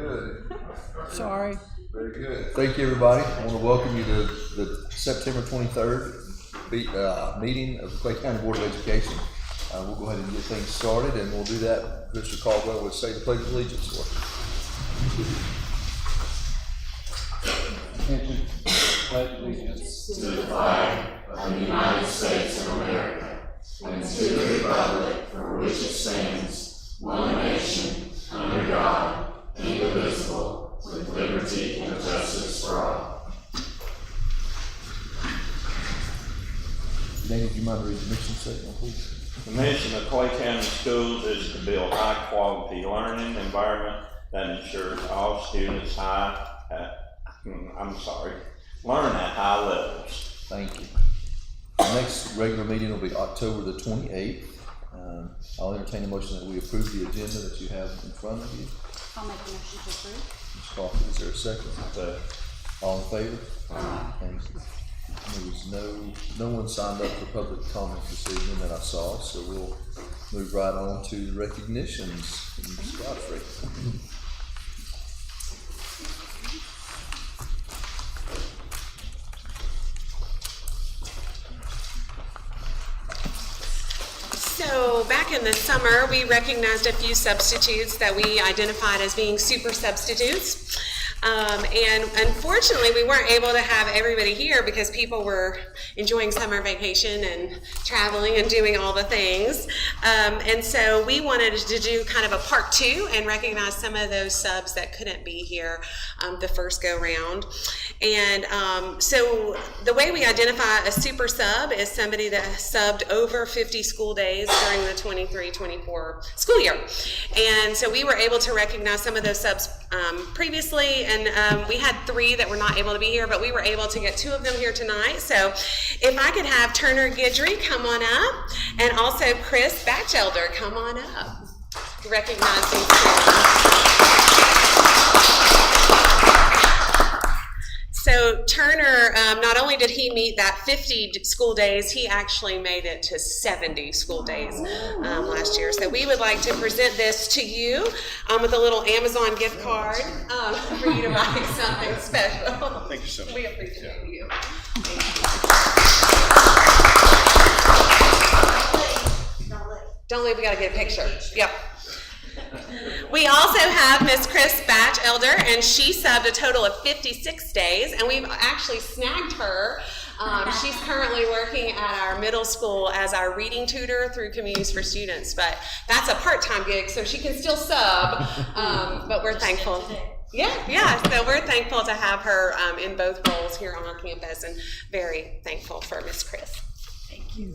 good. Sorry. Very good. Thank you, everybody. I want to welcome you to the September 23rd meeting of the Clay County Board of Education. We'll go ahead and get things started, and we'll do that. Mr. Caldwell will say the Pledge of Allegiance for us. Pledge allegiance to the flag of the United States of America and to the republic for which it stands, one nation, under God, indivisible, with liberty and justice for all. Danny, do you mind reading the mission statement, please? The mission of Clay County Schools is to build high-quality learning environment that ensures all students learn at high levels. Thank you. The next regular meeting will be October the 28th. I'll entertain a motion that we approve the agenda that you have in front of you. I'll make a motion to approve. Ms. Crawford, is there a second? All in favor? Thank you. There was no one signed up for public comment this evening that I saw, so we'll move right on to the recognitions. Ms. Godfrey. So back in the summer, we recognized a few substitutes that we identified as being super substitutes. And unfortunately, we weren't able to have everybody here because people were enjoying summer vacation and traveling and doing all the things. And so we wanted to do kind of a part two and recognize some of those subs that couldn't be here the first go round. And so the way we identify a super sub is somebody that subbed over 50 school days during the 23-24 school year. And so we were able to recognize some of those subs previously, and we had 3 that were not able to be here, but we were able to get 2 of them here tonight. So if I could have Turner Guidry come on up, and also Chris Batchelder come on up, recognizing So Turner, not only did he meet that 50 school days, he actually made it to 70 school days last year. So we would like to present this to you with a little Amazon gift card for you to buy something special. Thank you so much. We appreciate you. Don't leave, we gotta get a picture. Yep. We also have Miss Chris Batchelder, and she subbed a total of 56 days, and we've actually snagged her. She's currently working at our middle school as our reading tutor through Communities for Students, but that's a part-time gig, so she can still sub, but we're thankful. Yeah, so we're thankful to have her in both roles here on our campus, and very thankful for Miss Chris. Thank you.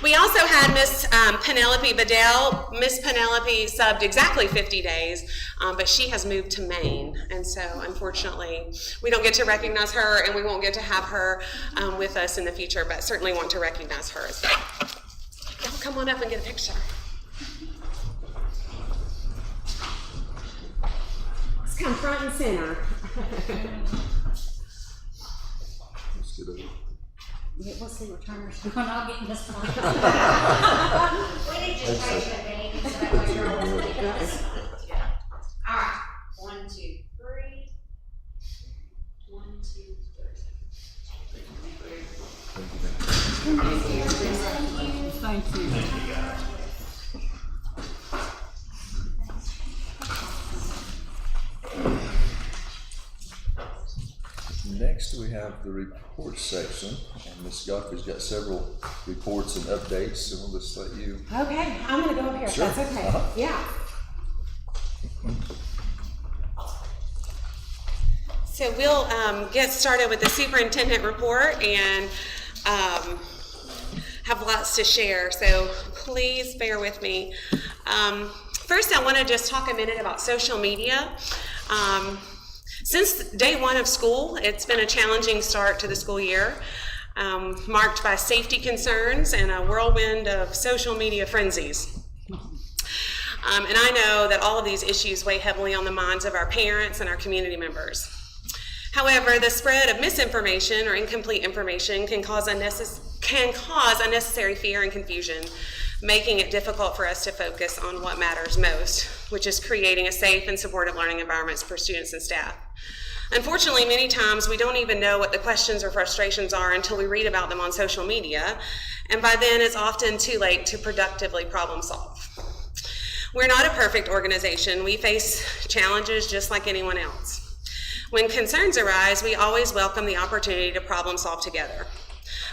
We also had Miss Penelope Bedell. Miss Penelope subbed exactly 50 days, but she has moved to Maine, and so unfortunately we don't get to recognize her, and we won't get to have her with us in the future, but certainly want to recognize her as well. Y'all come on up and get a picture. Let's come front and center. Let's get over. Yeah, we'll see what Turner's doing. I'll get in this one. We need just change the name so that way you're all right. 1, 2, 3. 1, 2, 3. Thank you. Thank you, guys. Next, we have the reports section, and Ms. Godfrey's got several reports and updates, so we'll just let you. Okay, I'm gonna go up here if Sure. that's okay. Yeah. So we'll get started with the superintendent report and have lots to share, so please bear with me. First, I want to just talk a minute about social media. Since day 1 of school, it's been a challenging start to the school year, marked by safety concerns and a whirlwind of social media frenzies. And I know that all of these issues weigh heavily on the minds of our parents and our community members. However, the spread of misinformation or incomplete information can cause unnecessary fear and confusion making it difficult for us to focus on what matters most, which is creating a safe and supportive learning environments for students and staff. Unfortunately, many times we don't even know what the questions or frustrations are until we read about them on social media, and by then it's often too late to productively problem solve. We're not a perfect organization. We face challenges just like anyone else. When concerns arise, we always welcome the opportunity to problem solve together.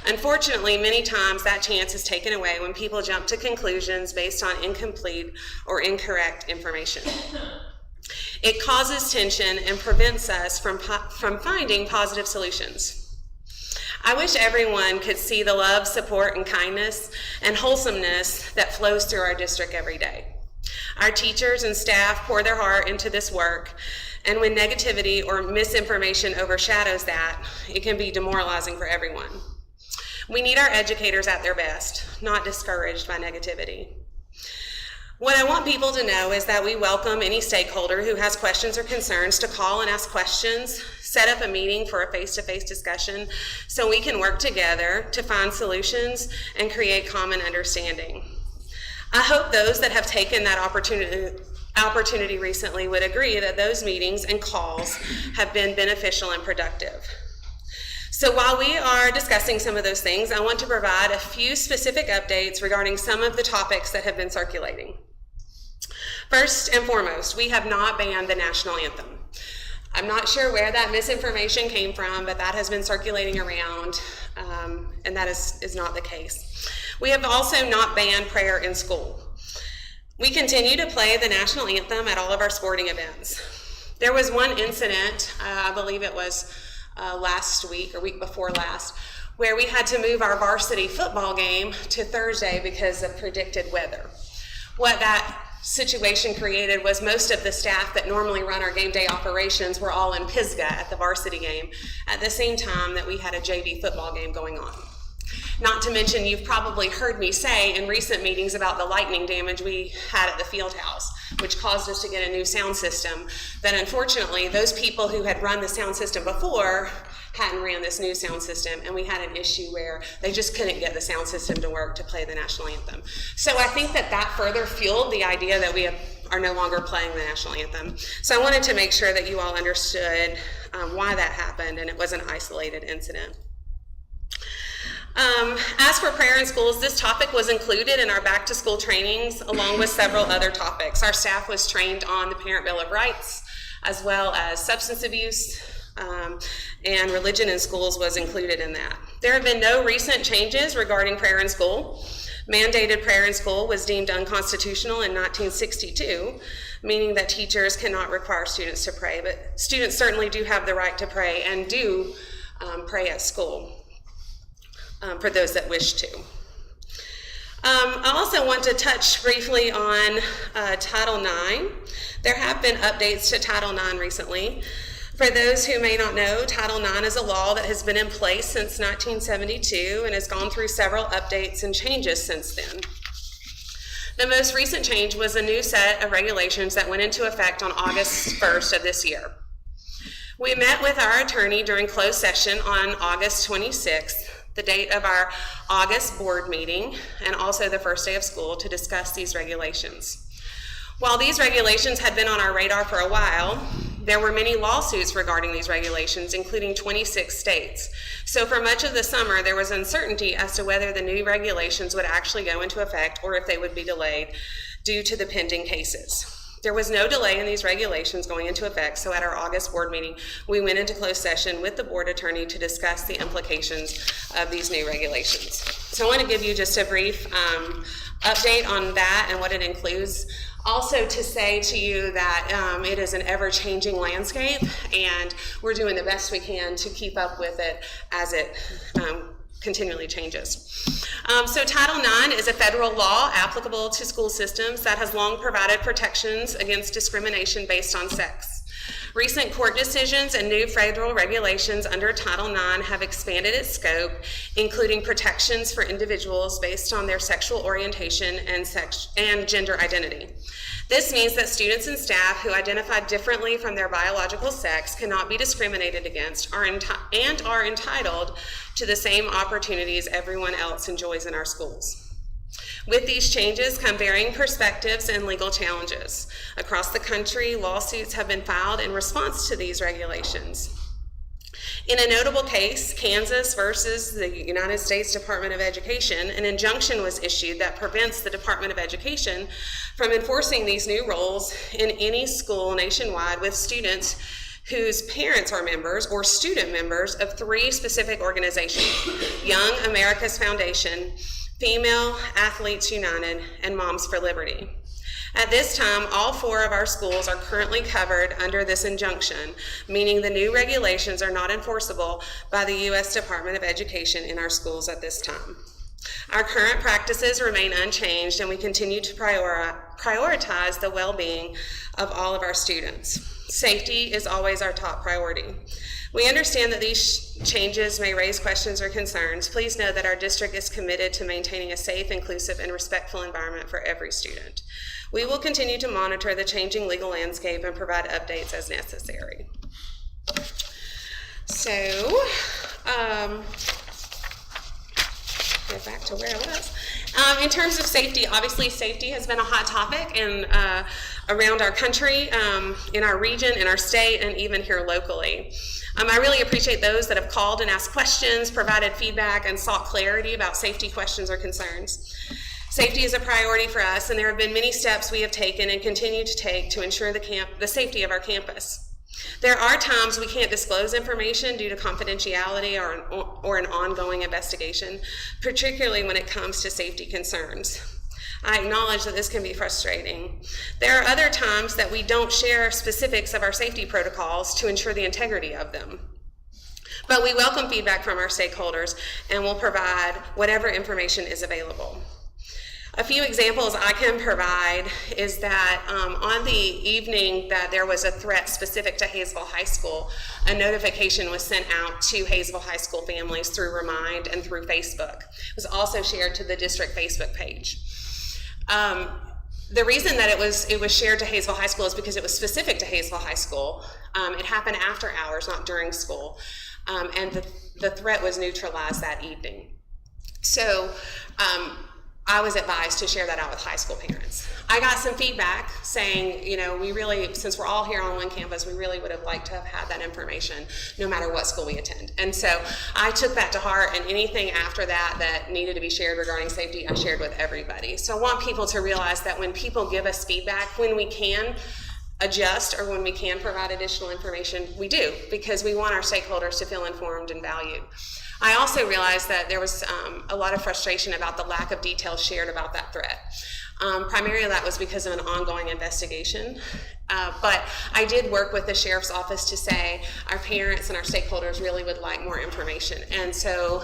Unfortunately, many times that chance is taken away when people jump to conclusions based on incomplete or incorrect information. It causes tension and prevents us from finding positive solutions. I wish everyone could see the love, support, and kindness and wholesomeness that flows through our district every day. Our teachers and staff pour their heart into this work, and when negativity or misinformation overshadows that, it can be demoralizing for everyone. We need our educators at their best, not discouraged by negativity. What I want people to know is that we welcome any stakeholder who has questions or concerns to call and ask questions, set up a meeting for a face-to-face discussion so we can work together to find solutions and create common understanding. I hope those that have taken that opportunity recently would agree that those meetings and calls have been beneficial and productive. So while we are discussing some of those things, I want to provide a few specific updates regarding some of the topics that have been circulating. First and foremost, we have not banned the national anthem. I'm not sure where that misinformation came from, but that has been circulating around, and that is not the case. We have also not banned prayer in school. We continue to play the national anthem at all of our sporting events. There was one incident, I believe it was last week or week before last, where we had to move our varsity football game to Thursday because of predicted weather. What that situation created was most of the staff that normally run our game day operations were all in Pisgah at the varsity game at the same time that we had a JV football game going on. Not to mention, you've probably heard me say in recent meetings about the lightning damage we had at the field house, which caused us to get a new sound system. That unfortunately, those people who had run the sound system before hadn't ran this new sound system, and we had an issue where they just couldn't get the sound system to work to play the national anthem. So I think that further fueled the idea that we are no longer playing the national anthem. So I wanted to make sure that you all understood why that happened, and it was an isolated incident. As for prayer in schools, this topic was included in our back-to-school trainings along with several other topics. Our staff was trained on the Parent Bill of Rights, as well as substance abuse, and religion in schools was included in that. There have been no recent changes regarding prayer in school. Mandated prayer in school was deemed unconstitutional in 1962, meaning that teachers cannot require students to pray, but students certainly do have the right to pray and do pray at school. For those that wish to. I also want to touch briefly on Title IX. There have been updates to Title IX recently. For those who may not know, Title IX is a law that has been in place since 1972 and has gone through several updates and changes since then. The most recent change was a new set of regulations that went into effect on August 1st of this year. We met with our attorney during closed session on August 26th, the date of our August board meeting, and also the first day of school, to discuss these regulations. While these regulations had been on our radar for a while, there were many lawsuits regarding these regulations, including 26 states. So for much of the summer, there was uncertainty as to whether the new regulations would actually go into effect or if they would be delayed due to the pending cases. There was no delay in these regulations going into effect, so at our August board meeting, we went into closed session with the board attorney to discuss the implications of these new regulations. So I want to give you just a brief update on that and what it includes. Also to say to you that it is an ever-changing landscape, and we're doing the best we can to keep up with it as it continually changes. So Title IX is a federal law applicable to school systems that has long provided protections against discrimination based on sex. Recent court decisions and new federal regulations under Title IX have expanded its scope, including protections for individuals based on their sexual orientation and gender identity. This means that students and staff who identify differently from their biological sex cannot be discriminated against and are entitled to the same opportunities everyone else enjoys in our schools. With these changes come varying perspectives and legal challenges. Across the country, lawsuits have been filed in response to these regulations. In a notable case, Kansas versus the United States Department of Education, an injunction was issued that prevents the Department of Education from enforcing these new rules in any school nationwide with students whose parents are members or student members of 3 specific organizations: Young America's Foundation, Female Athletes United, and Moms for Liberty. At this time, all 4 of our schools are currently covered under this injunction, meaning the new regulations are not enforceable by the U.S. Department of Education in our schools at this time. Our current practices remain unchanged, and we continue to prioritize the well-being of all of our students. Safety is always our top priority. We understand that these changes may raise questions or concerns. Please know that our district is committed to maintaining a safe, inclusive, and respectful environment for every student. We will continue to monitor the changing legal landscape and provide updates as necessary. So, go back to where I was. In terms of safety, obviously safety has been a hot topic around our country, in our region, in our state, and even here locally. I really appreciate those that have called and asked questions, provided feedback, and sought clarity about safety questions or concerns. Safety is a priority for us, and there have been many steps we have taken and continue to take to ensure the safety of our campus. There are times we can't disclose information due to confidentiality or an ongoing investigation, particularly when it comes to safety concerns. I acknowledge that this can be frustrating. There are other times that we don't share specifics of our safety protocols to ensure the integrity of them. But we welcome feedback from our stakeholders and will provide whatever information is available. A few examples I can provide is that on the evening that there was a threat specific to Hayesville High School, a notification was sent out to Hayesville High School families through Remind and through Facebook. It was also shared to the district Facebook page. The reason that it was shared to Hayesville High School is because it was specific to Hayesville High School. It happened after hours, not during school, and the threat was neutralized that evening. So I was advised to share that out with high school parents. I got some feedback saying, we really, since we're all here on one campus, we really would have liked to have had that information no matter what school we attend. And so I took that to heart, and anything after that needed to be shared regarding safety, I shared with everybody. So I want people to realize that when people give us feedback, when we can adjust or when we can provide additional information, we do, because we want our stakeholders to feel informed and valued. I also realized that there was a lot of frustration about the lack of details shared about that threat. Primarily that was because of an ongoing investigation, but I did work with the sheriff's office to say our parents and our stakeholders really would like more information, and so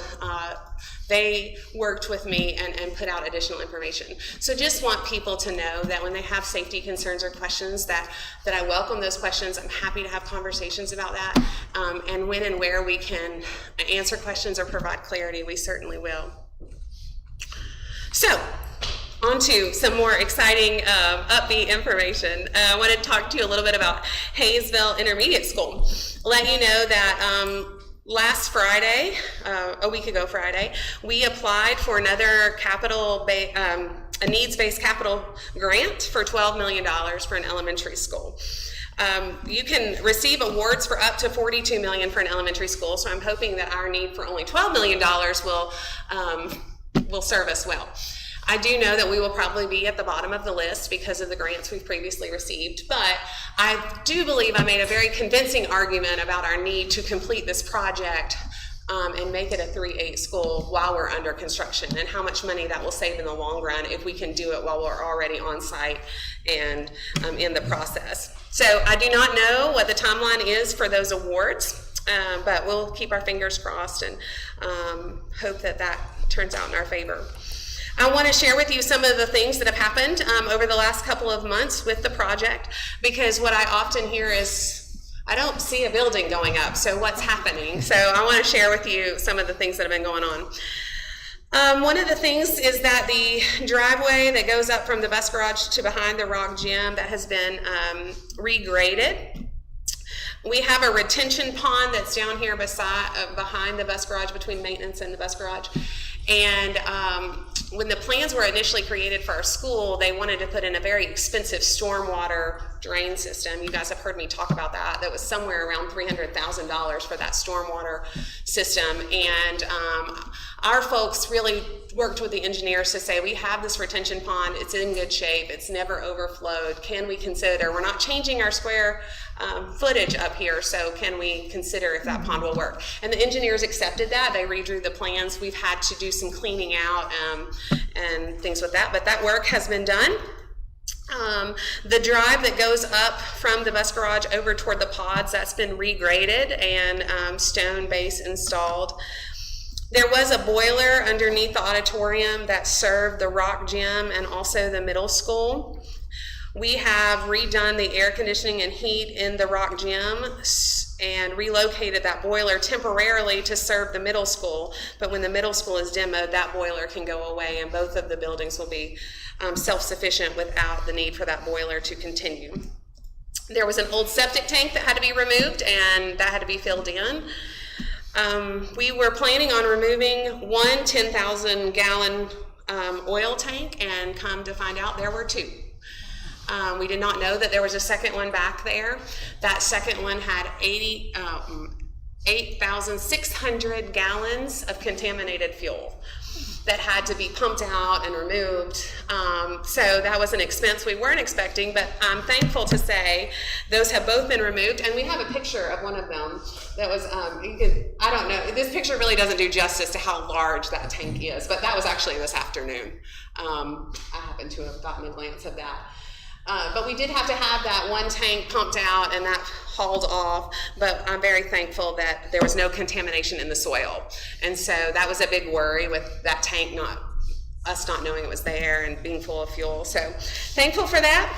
they worked with me and put out additional information. So just want people to know that when they have safety concerns or questions, that I welcome those questions. I'm happy to have conversations about that, and when and where we can answer questions or provide clarity, we certainly will. So, on to some more exciting, upbeat information. I want to talk to you a little bit about Hayesville Intermediate School. Let you know that last Friday, a week ago Friday, we applied for another a needs-based capital grant for $12 million for an elementary school. You can receive awards for up to $42 million for an elementary school, so I'm hoping that our need for only $12 million will serve us well. I do know that we will probably be at the bottom of the list because of the grants we've previously received, but I do believe I made a very convincing argument about our need to complete this project and make it a 3-8 school while we're under construction, and how much money that will save in the long run if we can do it while we're already on site and in the process. So I do not know what the timeline is for those awards, but we'll keep our fingers crossed and hope that turns out in our favor. I want to share with you some of the things that have happened over the last couple of months with the project, because what I often hear is, I don't see a building going up, so what's happening? So I want to share with you some of the things that have been going on. One of the things is that the driveway that goes up from the bus garage to behind the Rock Gym, that has been regraded. We have a retention pond that's down here behind the bus garage, between maintenance and the bus garage. And when the plans were initially created for our school, they wanted to put in a very expensive stormwater drain system. You guys have heard me talk about that. That was somewhere around $300,000 for that stormwater system. And our folks really worked with the engineers to say, we have this retention pond, it's in good shape, it's never overflowed. Can we consider, we're not changing our square footage up here, so can we consider if that pond will work? And the engineers accepted that. They redrew the plans. We've had to do some cleaning out and things with that, but that work has been done. The drive that goes up from the bus garage over toward the pods, that's been regraded and stone base installed. There was a boiler underneath the auditorium that served the rock gym and also the middle school. We have redone the air conditioning and heat in the rock gym and relocated that boiler temporarily to serve the middle school. But when the middle school is demoed, that boiler can go away and both of the buildings will be self-sufficient without the need for that boiler to continue. There was an old septic tank that had to be removed and that had to be filled in. We were planning on removing one 10,000 gallon oil tank, and come to find out there were two. We did not know that there was a second one back there. That second one had 8,600 gallons of contaminated fuel that had to be pumped out and removed. So that was an expense we weren't expecting, but I'm thankful to say those have both been removed, and we have a picture of one of them that was, I don't know, this picture really doesn't do justice to how large that tank is, but that was actually this afternoon. I happen to have gotten a glance of that. But we did have to have that one tank pumped out and that hauled off, but I'm very thankful that there was no contamination in the soil. And so that was a big worry with that tank us not knowing it was there and being full of fuel. So thankful for that.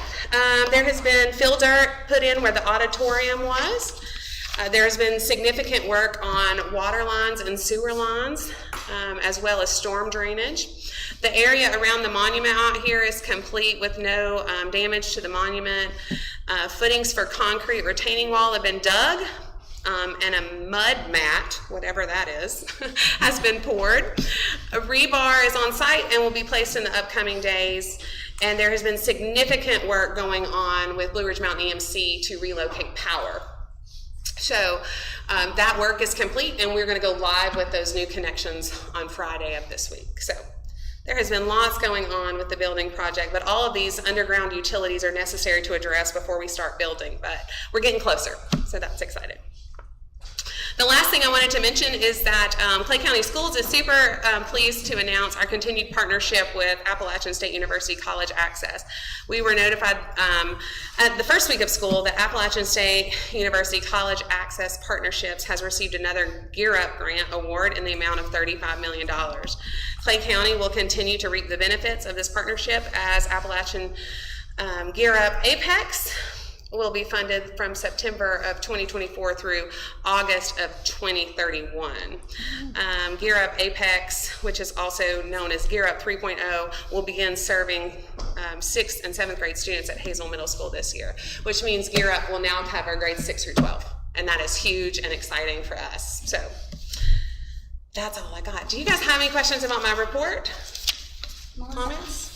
There has been fill dirt put in where the auditorium was. There has been significant work on water lines and sewer lines, as well as storm drainage. The area around the monument out here is complete with no damage to the monument. Footings for concrete retaining wall have been dug, and a mud mat, whatever that is, has been poured. A rebar is on site and will be placed in the upcoming days. And there has been significant work going on with Blue Ridge Mountain EMC to relocate power. So that work is complete, and we're going to go live with those new connections on Friday of this week. So there has been lots going on with the building project, but all of these underground utilities are necessary to address before we start building, but we're getting closer, so that's exciting. The last thing I wanted to mention is that Clay County Schools is super pleased to announce our continued partnership with Appalachian State University College Access. We were notified at the first week of school that Appalachian State University College Access Partnerships has received another Gear Up grant award in the amount of $35 million. Clay County will continue to reap the benefits of this partnership as Appalachian Gear Up Apex will be funded from September of 2024 through August of 2031. Gear Up Apex, which is also known as Gear Up 3.0, will begin serving 6th and 7th grade students at Hazel Middle School this year, which means Gear Up will now cover grades 6 through 12, and that is huge and exciting for us. So that's all I got. Do you guys have any questions about my report? Comments?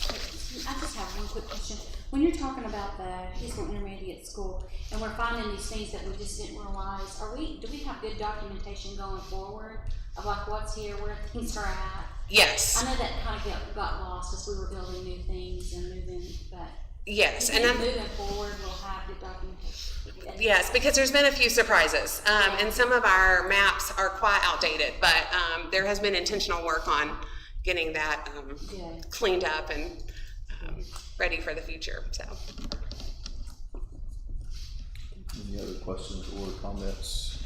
I just have one quick question. When you're talking about the Hazel Intermediate School, and we're finding these things that we just didn't realize, do we have good documentation going forward of like what's here, where things are at? Yes. I know that kind of got lost as we were building new things and moving, but yes, and and moving forward, we'll have good documentation. Yes, because there's been a few surprises, and some of our maps are quite outdated, but there has been intentional work on getting that cleaned up and ready for the future. So, any other questions or comments?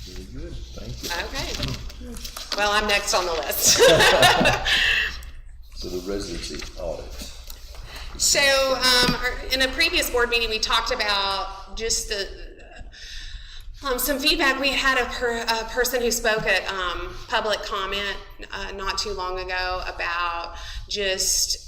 Very good, thank you. okay. Well, I'm next on the list. So the residency audit. So, in a previous board meeting, we talked about just some feedback. We had a person who spoke at public comment not too long ago about just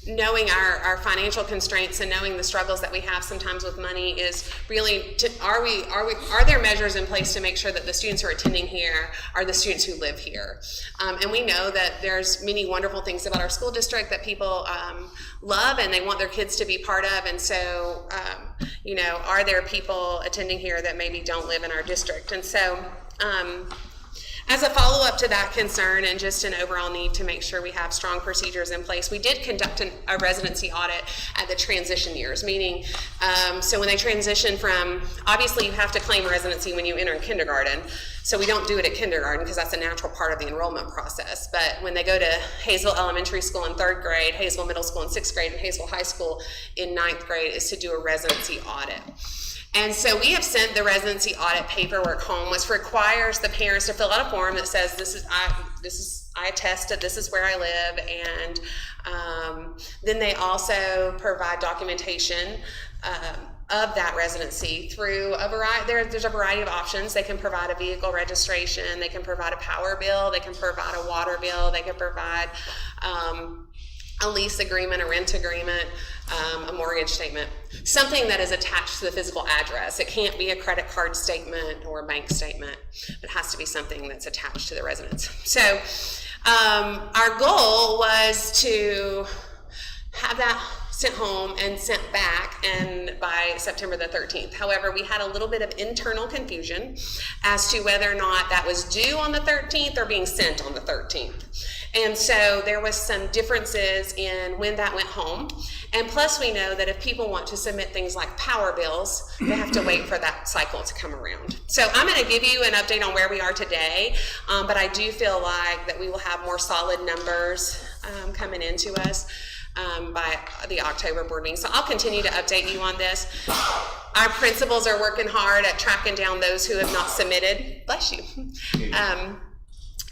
knowing our financial constraints and knowing the struggles that we have sometimes with money is really are there measures in place to make sure that the students who are attending here are the students who live here, and we know that there's many wonderful things about our school district that people love and they want their kids to be part of, and so are there people attending here that maybe don't live in our district? And so as a follow-up to that concern and just an overall need to make sure we have strong procedures in place, we did conduct a residency audit at the transition years, meaning, so when they transition from, obviously you have to claim residency when you enter kindergarten, so we don't do it at kindergarten because that's a natural part of the enrollment process, but when they go to Hayesville Elementary School in 3rd grade, Hayesville Middle School in 6th grade, and Hayesville High School in 9th grade is to do a residency audit. And so we have sent the residency audit paperwork home, which requires the parents to fill out a form that says I attest that this is where I live, and then they also provide documentation of that residency through a variety. There's a variety of options. They can provide a vehicle registration, they can provide a power bill, they can provide a water bill, they can provide a lease agreement, a rent agreement, a mortgage statement, something that is attached to the physical address. It can't be a credit card statement or a bank statement. It has to be something that's attached to the residence. So our goal was to have that sent home and sent back and by September the 13th. However, we had a little bit of internal confusion as to whether or not that was due on the 13th or being sent on the 13th. And so there was some differences in when that went home. And plus we know that if people want to submit things like power bills, they have to wait for that cycle to come around. So I'm going to give you an update on where we are today, but I do feel like that we will have more solid numbers coming into us by the October board meeting. So I'll continue to update you on this. Our principals are working hard at tracking down those who have not submitted. Bless you.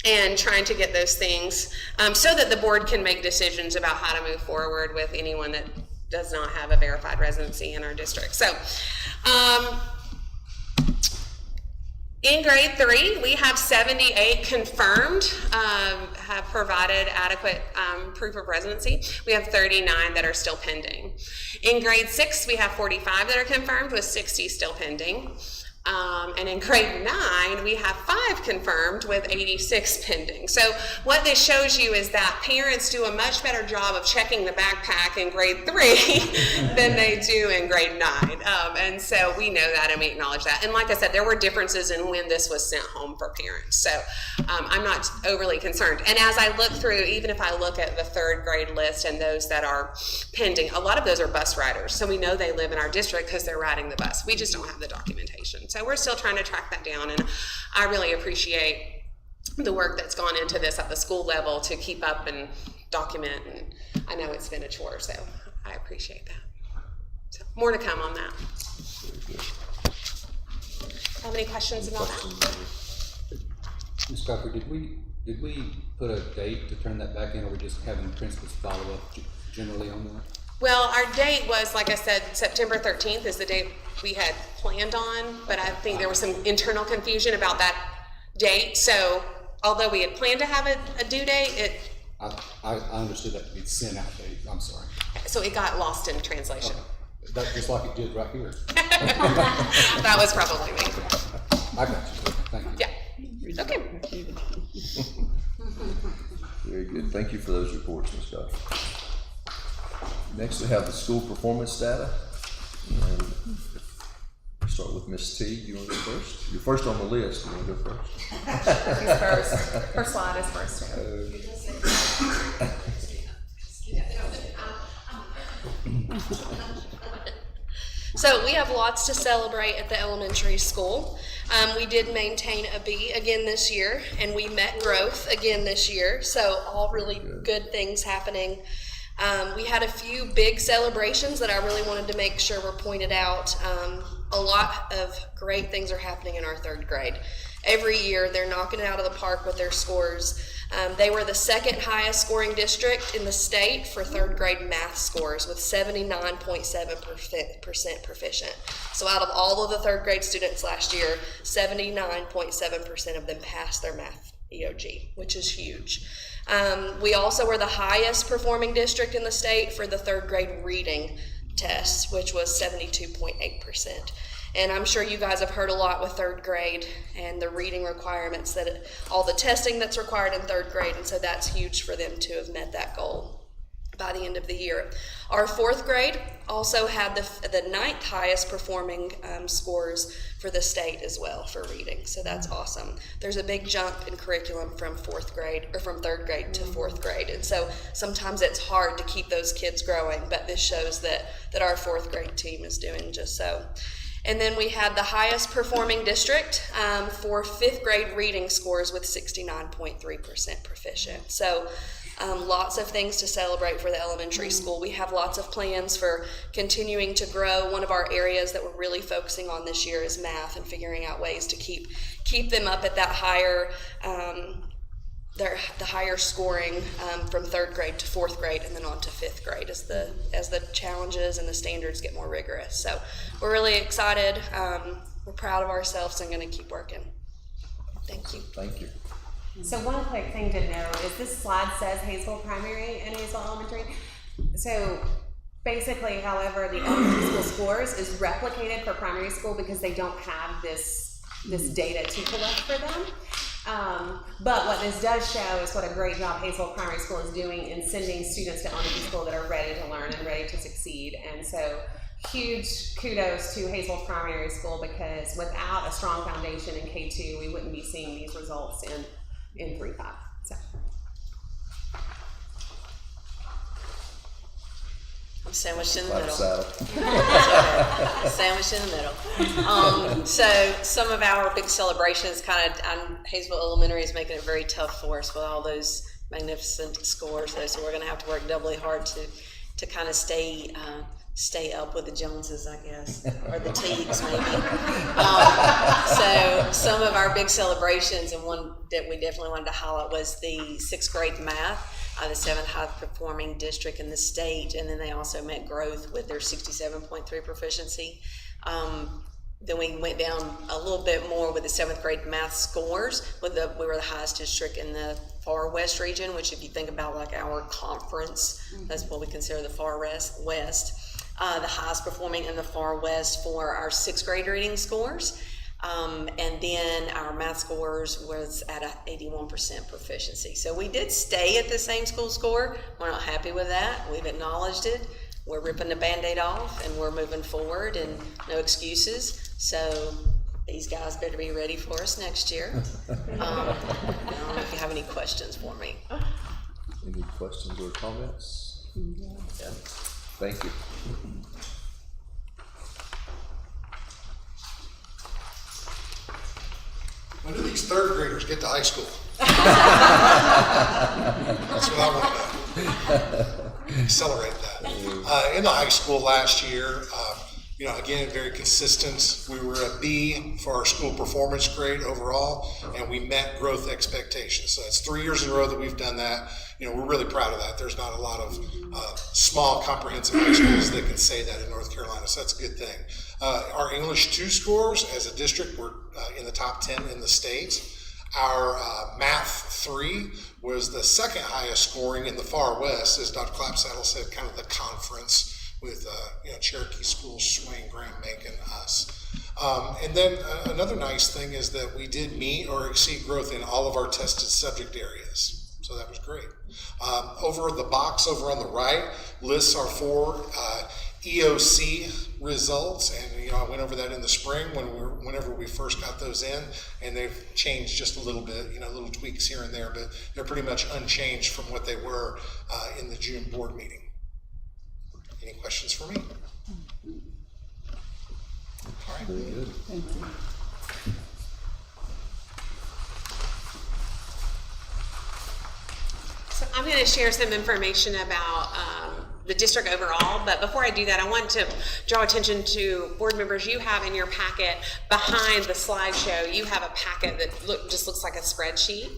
And trying to get those things so that the board can make decisions about how to move forward with anyone that does not have a verified residency in our district. So in grade 3, we have 78 confirmed, have provided adequate proof of residency. We have 39 that are still pending. In grade 6, we have 45 that are confirmed with 60 still pending. And in grade 9, we have 5 confirmed with 86 pending. So what this shows you is that parents do a much better job of checking the backpack in grade 3 than they do in grade 9. And so we know that and we acknowledge that. And like I said, there were differences in when this was sent home for parents. So I'm not overly concerned. And as I look through, even if I look at the 3rd grade list and those that are pending, a lot of those are bus riders. So we know they live in our district because they're riding the bus. We just don't have the documentation. So we're still trying to track that down, and I really appreciate the work that's gone into this at the school level to keep up and document, and I know it's been a chore, so I appreciate that. So more to come on that. Have any questions about that? Ms. Cocker, did we put a date to turn that back in, or are we just having principals follow up generally on that? Well, our date was, like I said, September 13th is the date we had planned on, but I think there was some internal confusion about that date. So although we had planned to have a due date, I understood that to be sent out date. I'm sorry. So it got lost in translation. That just like it did right here. That was probably me. I got you. Thank you. Yeah. Okay. Very good. Thank you for those reports, Ms. Cox. Next, we have the school performance data. And we'll start with Ms. T. You want to go first? You're first on the list. You want to go first? She's first. Her slide is first. So we have lots to celebrate at the elementary school. We did maintain a B again this year, and we met growth again this year. So all really good things happening. We had a few big celebrations that I really wanted to make sure were pointed out. A lot of great things are happening in our 3rd grade. Every year they're knocking it out of the park with their scores. They were the 2nd highest scoring district in the state for 3rd grade math scores with 79.7% proficient. So out of all of the 3rd grade students last year, 79.7% of them passed their math EOG, which is huge. We also were the highest performing district in the state for the third grade reading test, which was 72.8%. And I'm sure you guys have heard a lot with third grade and the reading requirements, that all the testing that's required in third grade, and so that's huge for them to have met that goal by the end of the year. Our fourth grade also had the ninth highest performing scores for the state as well for reading, so that's awesome. There's a big jump in curriculum from third grade to fourth grade, and so sometimes it's hard to keep those kids growing, but this shows that our fourth grade team is doing just so. And then we had the highest performing district for fifth grade reading scores with 69.3% proficient. So lots of things to celebrate for the elementary school. We have lots of plans for continuing to grow. One of our areas that we're really focusing on this year is math and figuring out ways to keep them up at that higher the higher scoring from third grade to fourth grade and then on to fifth grade as the challenges and the standards get more rigorous. So we're really excited. We're proud of ourselves and going to keep working. Thank you. Thank you. So one quick thing to note is this slide says Hayesville Primary and Hayesville Elementary. So basically, however, the elementary school scores is replicated for primary school because they don't have this data to collect for them. But what this does show is what a great job Hayesville Primary School is doing in sending students to elementary school that are ready to learn and ready to succeed. And so huge kudos to Hayesville Primary School, because without a strong foundation in K2, we wouldn't be seeing these results in 3-5. So. I'm sandwiched in the middle. Saddle. Sandwiched in the middle. So some of our big celebrations Hayesville Elementary is making it very tough for us with all those magnificent scores. So we're going to have to work doubly hard to kind of stay up with the Joneses, I guess, or the Teagues maybe. So some of our big celebrations, and one that we definitely wanted to highlight was the sixth grade math. The seventh highest performing district in the state, and then they also met growth with their 67.3 proficiency. Then we went down a little bit more with the seventh grade math scores. We were the highest district in the far west region, which if you think about like our conference, that's what we consider the far west. The highest performing in the far west for our sixth grade reading scores. And then our math scores was at a 81% proficiency. So we did stay at the same school score. We're not happy with that. We've acknowledged it. We're ripping the Band-Aid off and we're moving forward and no excuses. So these guys better be ready for us next year. I don't know if you have any questions for me. Any questions or comments? Yeah. Thank you. When do these third graders get to high school? That's what I want to accelerate that. In the high school last year, again, very consistent. We were a B for our school performance grade overall, and we met growth expectations. So that's 3 years in a row that we've done that. We're really proud of that. There's not a lot of small comprehensive high schools that can say that in North Carolina, so that's a good thing. Our English 2 scores as a district were in the top 10 in the state. Our Math 3 was the second highest scoring in the far west, as Dr. Clapsaddle said, kind of the conference with Cherokee schools, Swain, Graham, Macon, us. And then another nice thing is that we did meet or exceed growth in all of our tested subject areas. So that was great. Over the box over on the right lists our 4 EOC results, and I went over that in the spring whenever we first got those in, and they've changed just a little bit, little tweaks here and there, but they're pretty much unchanged from what they were in the June board meeting. Any questions for me? All right. Very good. Thank you. So I'm going to share some information about the district overall, but before I do that, I want to draw attention to board members. You have in your packet behind the slideshow, you have a packet that just looks like a spreadsheet.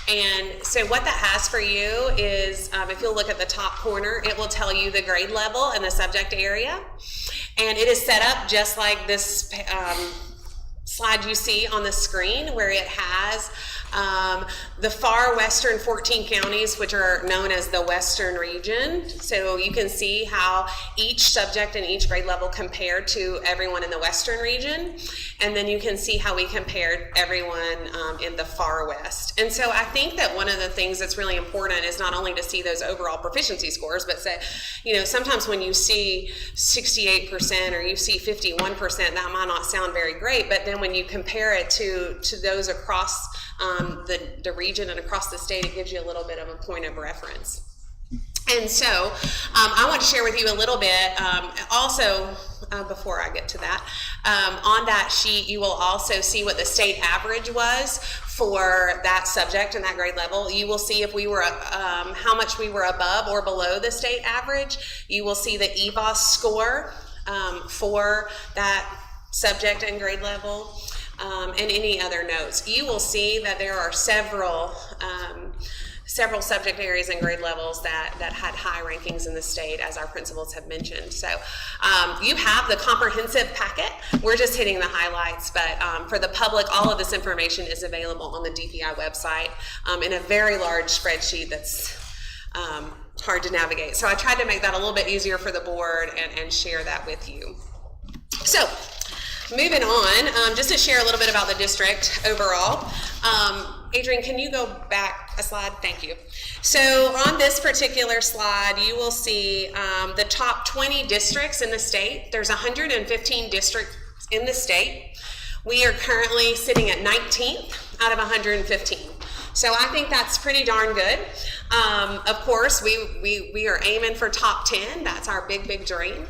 And so what that has for you is, if you'll look at the top corner, it will tell you the grade level and the subject area. And it is set up just like this slide you see on the screen, where it has The far western 14 counties, which are known as the Western Region. So you can see how each subject and each grade level compared to everyone in the Western Region. And then you can see how we compared everyone in the far west. And so I think that one of the things that's really important is not only to see those overall proficiency scores, but say, you know, sometimes when you see 68% or you see 51%, that might not sound very great, but then when you compare it to those across the region and across the state, it gives you a little bit of a point of reference. And so I want to share with you a little bit also before I get to that. On that sheet, you will also see what the state average was for that subject and that grade level. You will see if we were how much we were above or below the state average. You will see the EVOS score for that subject and grade level. And any other notes. You will see that there are several subject areas and grade levels that had high rankings in the state, as our principals have mentioned. So you have the comprehensive packet. We're just hitting the highlights, but for the public, all of this information is available on the DPI website in a very large spreadsheet that's hard to navigate. So I tried to make that a little bit easier for the board and share that with you. So moving on, just to share a little bit about the district overall. Adrian, can you go back a slide? Thank you. So on this particular slide, you will see the top 20 districts in the state. There's 115 districts in the state. We are currently sitting at 19th out of 115. So I think that's pretty darn good. Of course, we are aiming for top 10. That's our big dream.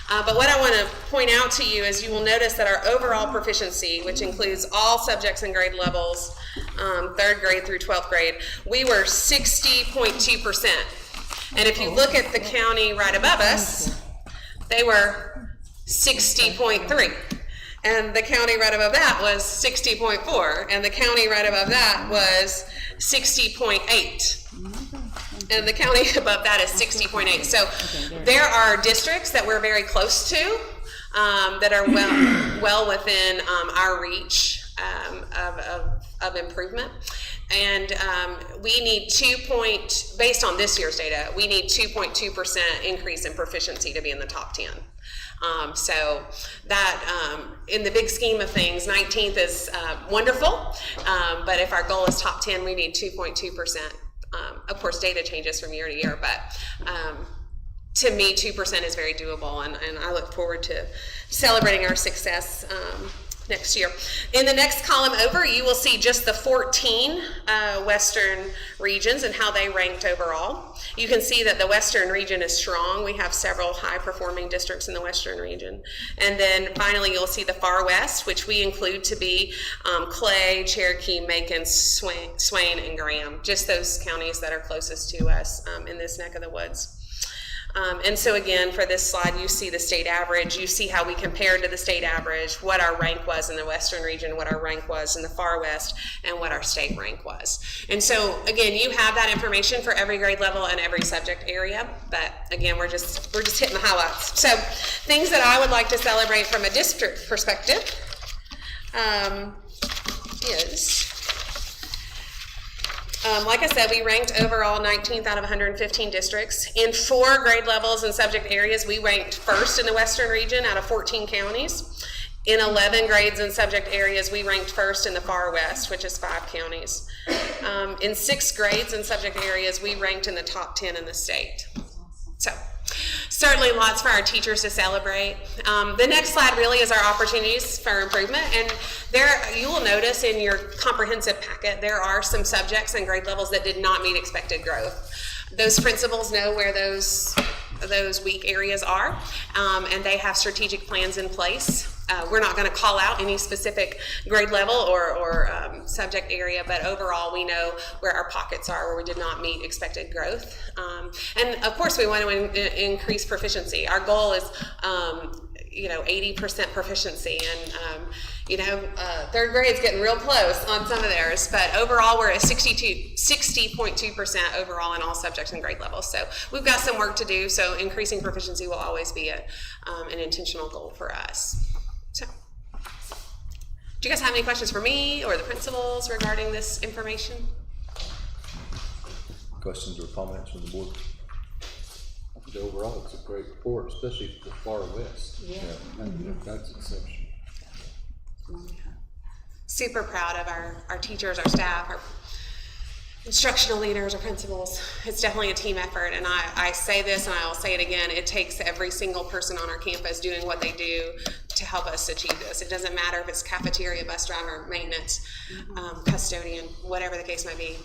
But what I want to point out to you is you will notice that our overall proficiency, which includes all subjects and grade levels, 3rd grade through 12th grade, we were 60.2%. And if you look at the county right above us, they were 60.3. And the county right above that was 60.4. And the county right above that was 60.8. And the county above that is 60.8. So there are districts that we're very close to that are well within our reach of improvement. And we need based on this year's data, we need 2.2% increase in proficiency to be in the top 10. So that, in the big scheme of things, 19th is wonderful, but if our goal is top 10, we need 2.2%. Of course, data changes from year to year, but to me, 2% is very doable, and I look forward to celebrating our success next year. In the next column over, you will see just the 14 Western regions and how they ranked overall. You can see that the Western region is strong. We have several high-performing districts in the Western region. And then finally, you'll see the Far West, which we include to be Clay, Cherokee, Macon, Swain, and Graham, just those counties that are closest to us in this neck of the woods. And so again, for this slide, you see the state average. You see how we compared to the state average, what our rank was in the Western region, what our rank was in the Far West, and what our state rank was. And so again, you have that information for every grade level and every subject area. But again, we're just hitting the highlights. So things that I would like to celebrate from a district perspective is. Like I said, we ranked overall 19th out of 115 districts. In 4 grade levels and subject areas, we ranked first in the Western region out of 14 counties. In 11 grades and subject areas, we ranked first in the Far West, which is 5 counties. In 6 grades and subject areas, we ranked in the top 10 in the state. So certainly lots for our teachers to celebrate. The next slide really is our opportunities for improvement, and there you will notice in your comprehensive packet there are some subjects and grade levels that did not meet expected growth. Those principals know where those weak areas are, and they have strategic plans in place. We're not going to call out any specific grade level or subject area, but overall we know where our pockets are where we did not meet expected growth. And of course we want to increase proficiency. Our goal is 80% proficiency, and 3rd grade's getting real close on some of theirs, but overall we're at 60.2% overall in all subjects and grade levels. So we've got some work to do, so increasing proficiency will always be an intentional goal for us. So Do you guys have any questions for me or the principals regarding this information? Questions or comments from the board? I think overall it's a great report, especially for the far west. Yeah. That's exceptional. Super proud of our teachers, our staff, our instructional leaders, our principals. It's definitely a team effort, and I say this and I will say it again, it takes every single person on our campus doing what they do to help us achieve this. It doesn't matter if it's cafeteria, bus driver, maintenance, custodian, whatever the case may be.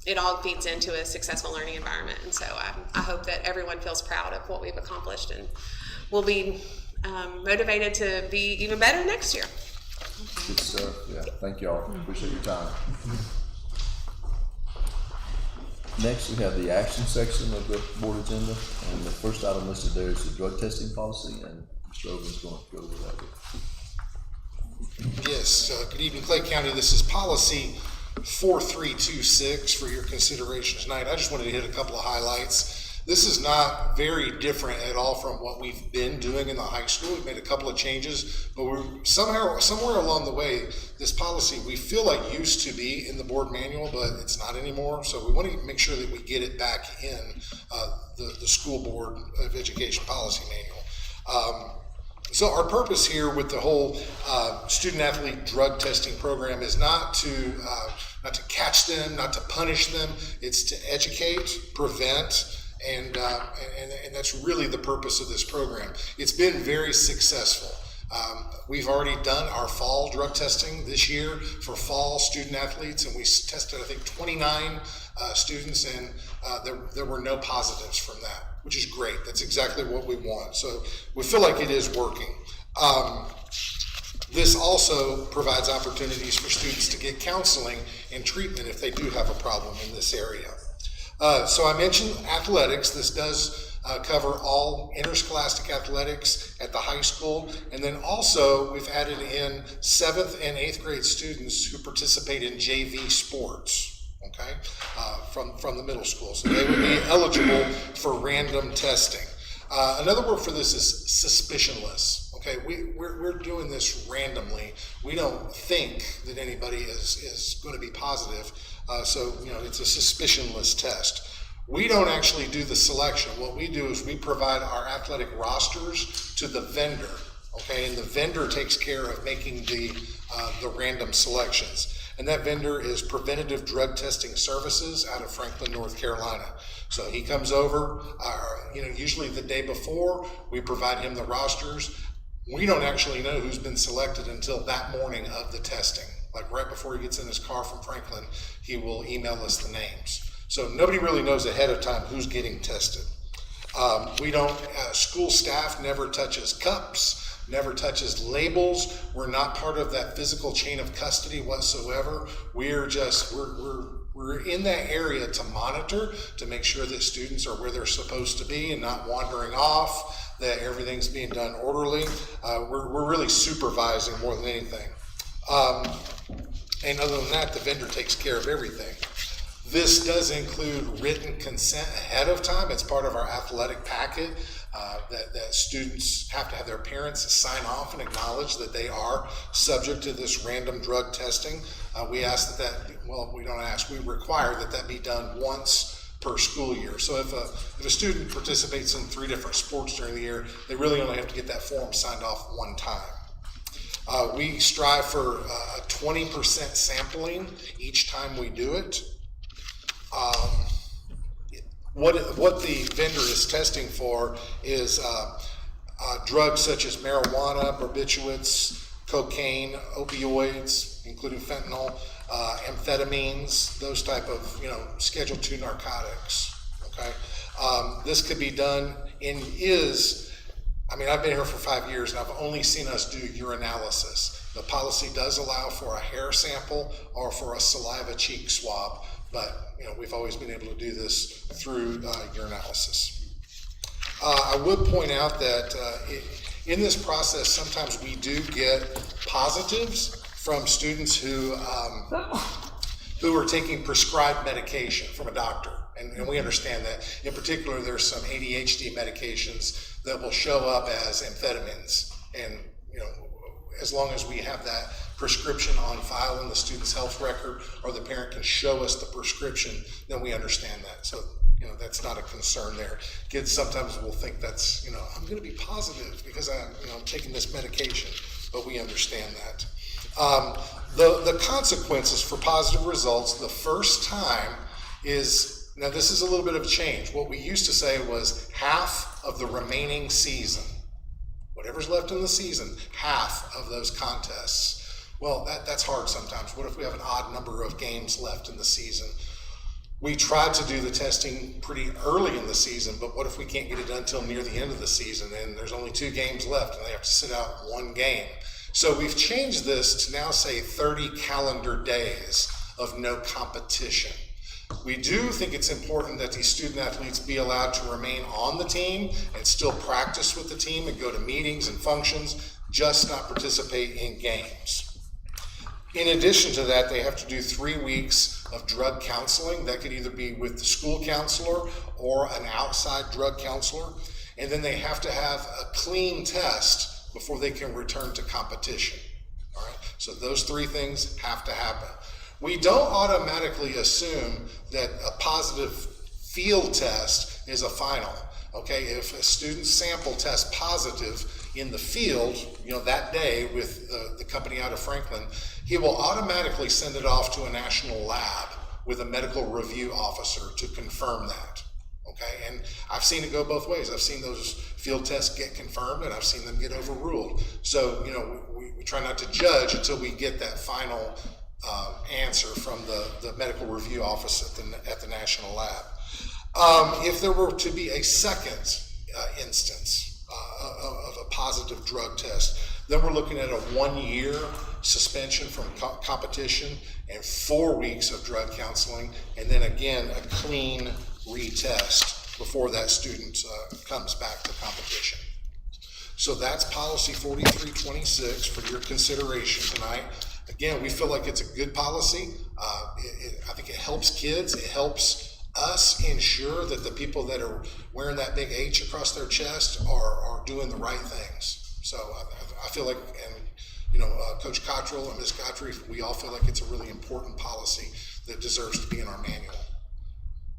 It all feeds into a successful learning environment, and so I hope that everyone feels proud of what we've accomplished and will be motivated to be even better next year. Good stuff. Yeah, thank y'all. Appreciate your time. Next, we have the action section of the board agenda, and the first item listed there is the drug testing policy, and Mr. Oven's going to go over that. Yes, good evening, Clay County. This is policy 4326 for your consideration tonight. I just wanted to hit a couple of highlights. This is not very different at all from what we've been doing in the high school. We've made a couple of changes, but we're somewhere along the way, this policy we feel like used to be in the board manual, but it's not anymore. So we want to make sure that we get it back in the school board of education policy manual. So our purpose here with the whole student athlete drug testing program is not to catch them, not to punish them. It's to educate, prevent, and that's really the purpose of this program. It's been very successful. We've already done our fall drug testing this year for fall student athletes, and we tested, I think, 29 students, and there were no positives from that, which is great. That's exactly what we want. So we feel like it is working. This also provides opportunities for students to get counseling and treatment if they do have a problem in this area. So I mentioned athletics. This does cover all interscholastic athletics at the high school. And then also we've added in 7th and 8th grade students who participate in JV sports, okay, from the middle school. So they would be eligible for random testing. Another word for this is suspicionless. Okay, we're doing this randomly. We don't think that anybody is going to be positive. So, it's a suspicionless test. We don't actually do the selection. What we do is we provide our athletic rosters to the vendor, okay? And the vendor takes care of making the random selections. And that vendor is Preventative Drug Testing Services out of Franklin, North Carolina. So he comes over, usually the day before, we provide him the rosters. We don't actually know who's been selected until that morning of the testing. Like right before he gets in his car from Franklin, he will email us the names. So nobody really knows ahead of time who's getting tested. School staff never touches cups, never touches labels. We're not part of that physical chain of custody whatsoever. We're in that area to monitor, to make sure that students are where they're supposed to be and not wandering off, that everything's being done orderly. We're really supervising more than anything. And other than that, the vendor takes care of everything. This does include written consent ahead of time. It's part of our athletic packet that students have to have their parents sign off and acknowledge that they are subject to this random drug testing. We require that be done once per school year. So if a student participates in 3 different sports during the year, they really only have to get that form signed off one time. We strive for 20% sampling each time we do it. What the vendor is testing for is drugs such as marijuana, barbiturates, cocaine, opioids, including fentanyl, amphetamines, those type of Schedule II narcotics. Okay, this could be done I've been here for 5 years and I've only seen us do urinalysis. The policy does allow for a hair sample or for a saliva cheek swab, but we've always been able to do this through urinalysis. I would point out that in this process, sometimes we do get positives from students who are taking prescribed medication from a doctor. And we understand that. In particular, there's some ADHD medications that will show up as amphetamines. And, as long as we have that prescription on file in the student's health record, or the parent can show us the prescription, then we understand that. So, that's not a concern there. Kids sometimes will think that's, I'm going to be positive because I'm taking this medication, but we understand that. The consequences for positive results the first time is, now this is a little bit of a change. What we used to say was half of the remaining season. Whatever's left in the season, half of those contests. Well, that's hard sometimes. What if we have an odd number of games left in the season? We tried to do the testing pretty early in the season, but what if we can't get it done until near the end of the season and there's only 2 games left and they have to sit out 1 game? So we've changed this to now say 30 calendar days of no competition. We do think it's important that these student athletes be allowed to remain on the team and still practice with the team and go to meetings and functions, just not participate in games. In addition to that, they have to do 3 weeks of drug counseling. That could either be with the school counselor or an outside drug counselor. And then they have to have a clean test before they can return to competition. All right? So those 3 things have to happen. We don't automatically assume that a positive field test is a final. Okay, if a student's sample tests positive in the field, that day with the company out of Franklin, he will automatically send it off to a national lab with a medical review officer to confirm that. Okay, and I've seen it go both ways. I've seen those field tests get confirmed and I've seen them get overruled. So, we try not to judge until we get that final answer from the medical review office at the national lab. If there were to be a second instance of a positive drug test, then we're looking at a 1-year suspension from competition and 4 weeks of drug counseling, and then again a clean retest before that student comes back to competition. So that's policy 4326 for your consideration tonight. Again, we feel like it's a good policy. I think it helps kids. It helps us ensure that the people that are wearing that big H across their chest are doing the right things. So I feel like, and Coach Cottrell and Ms. Godfrey, we all feel like it's a really important policy that deserves to be in our manual.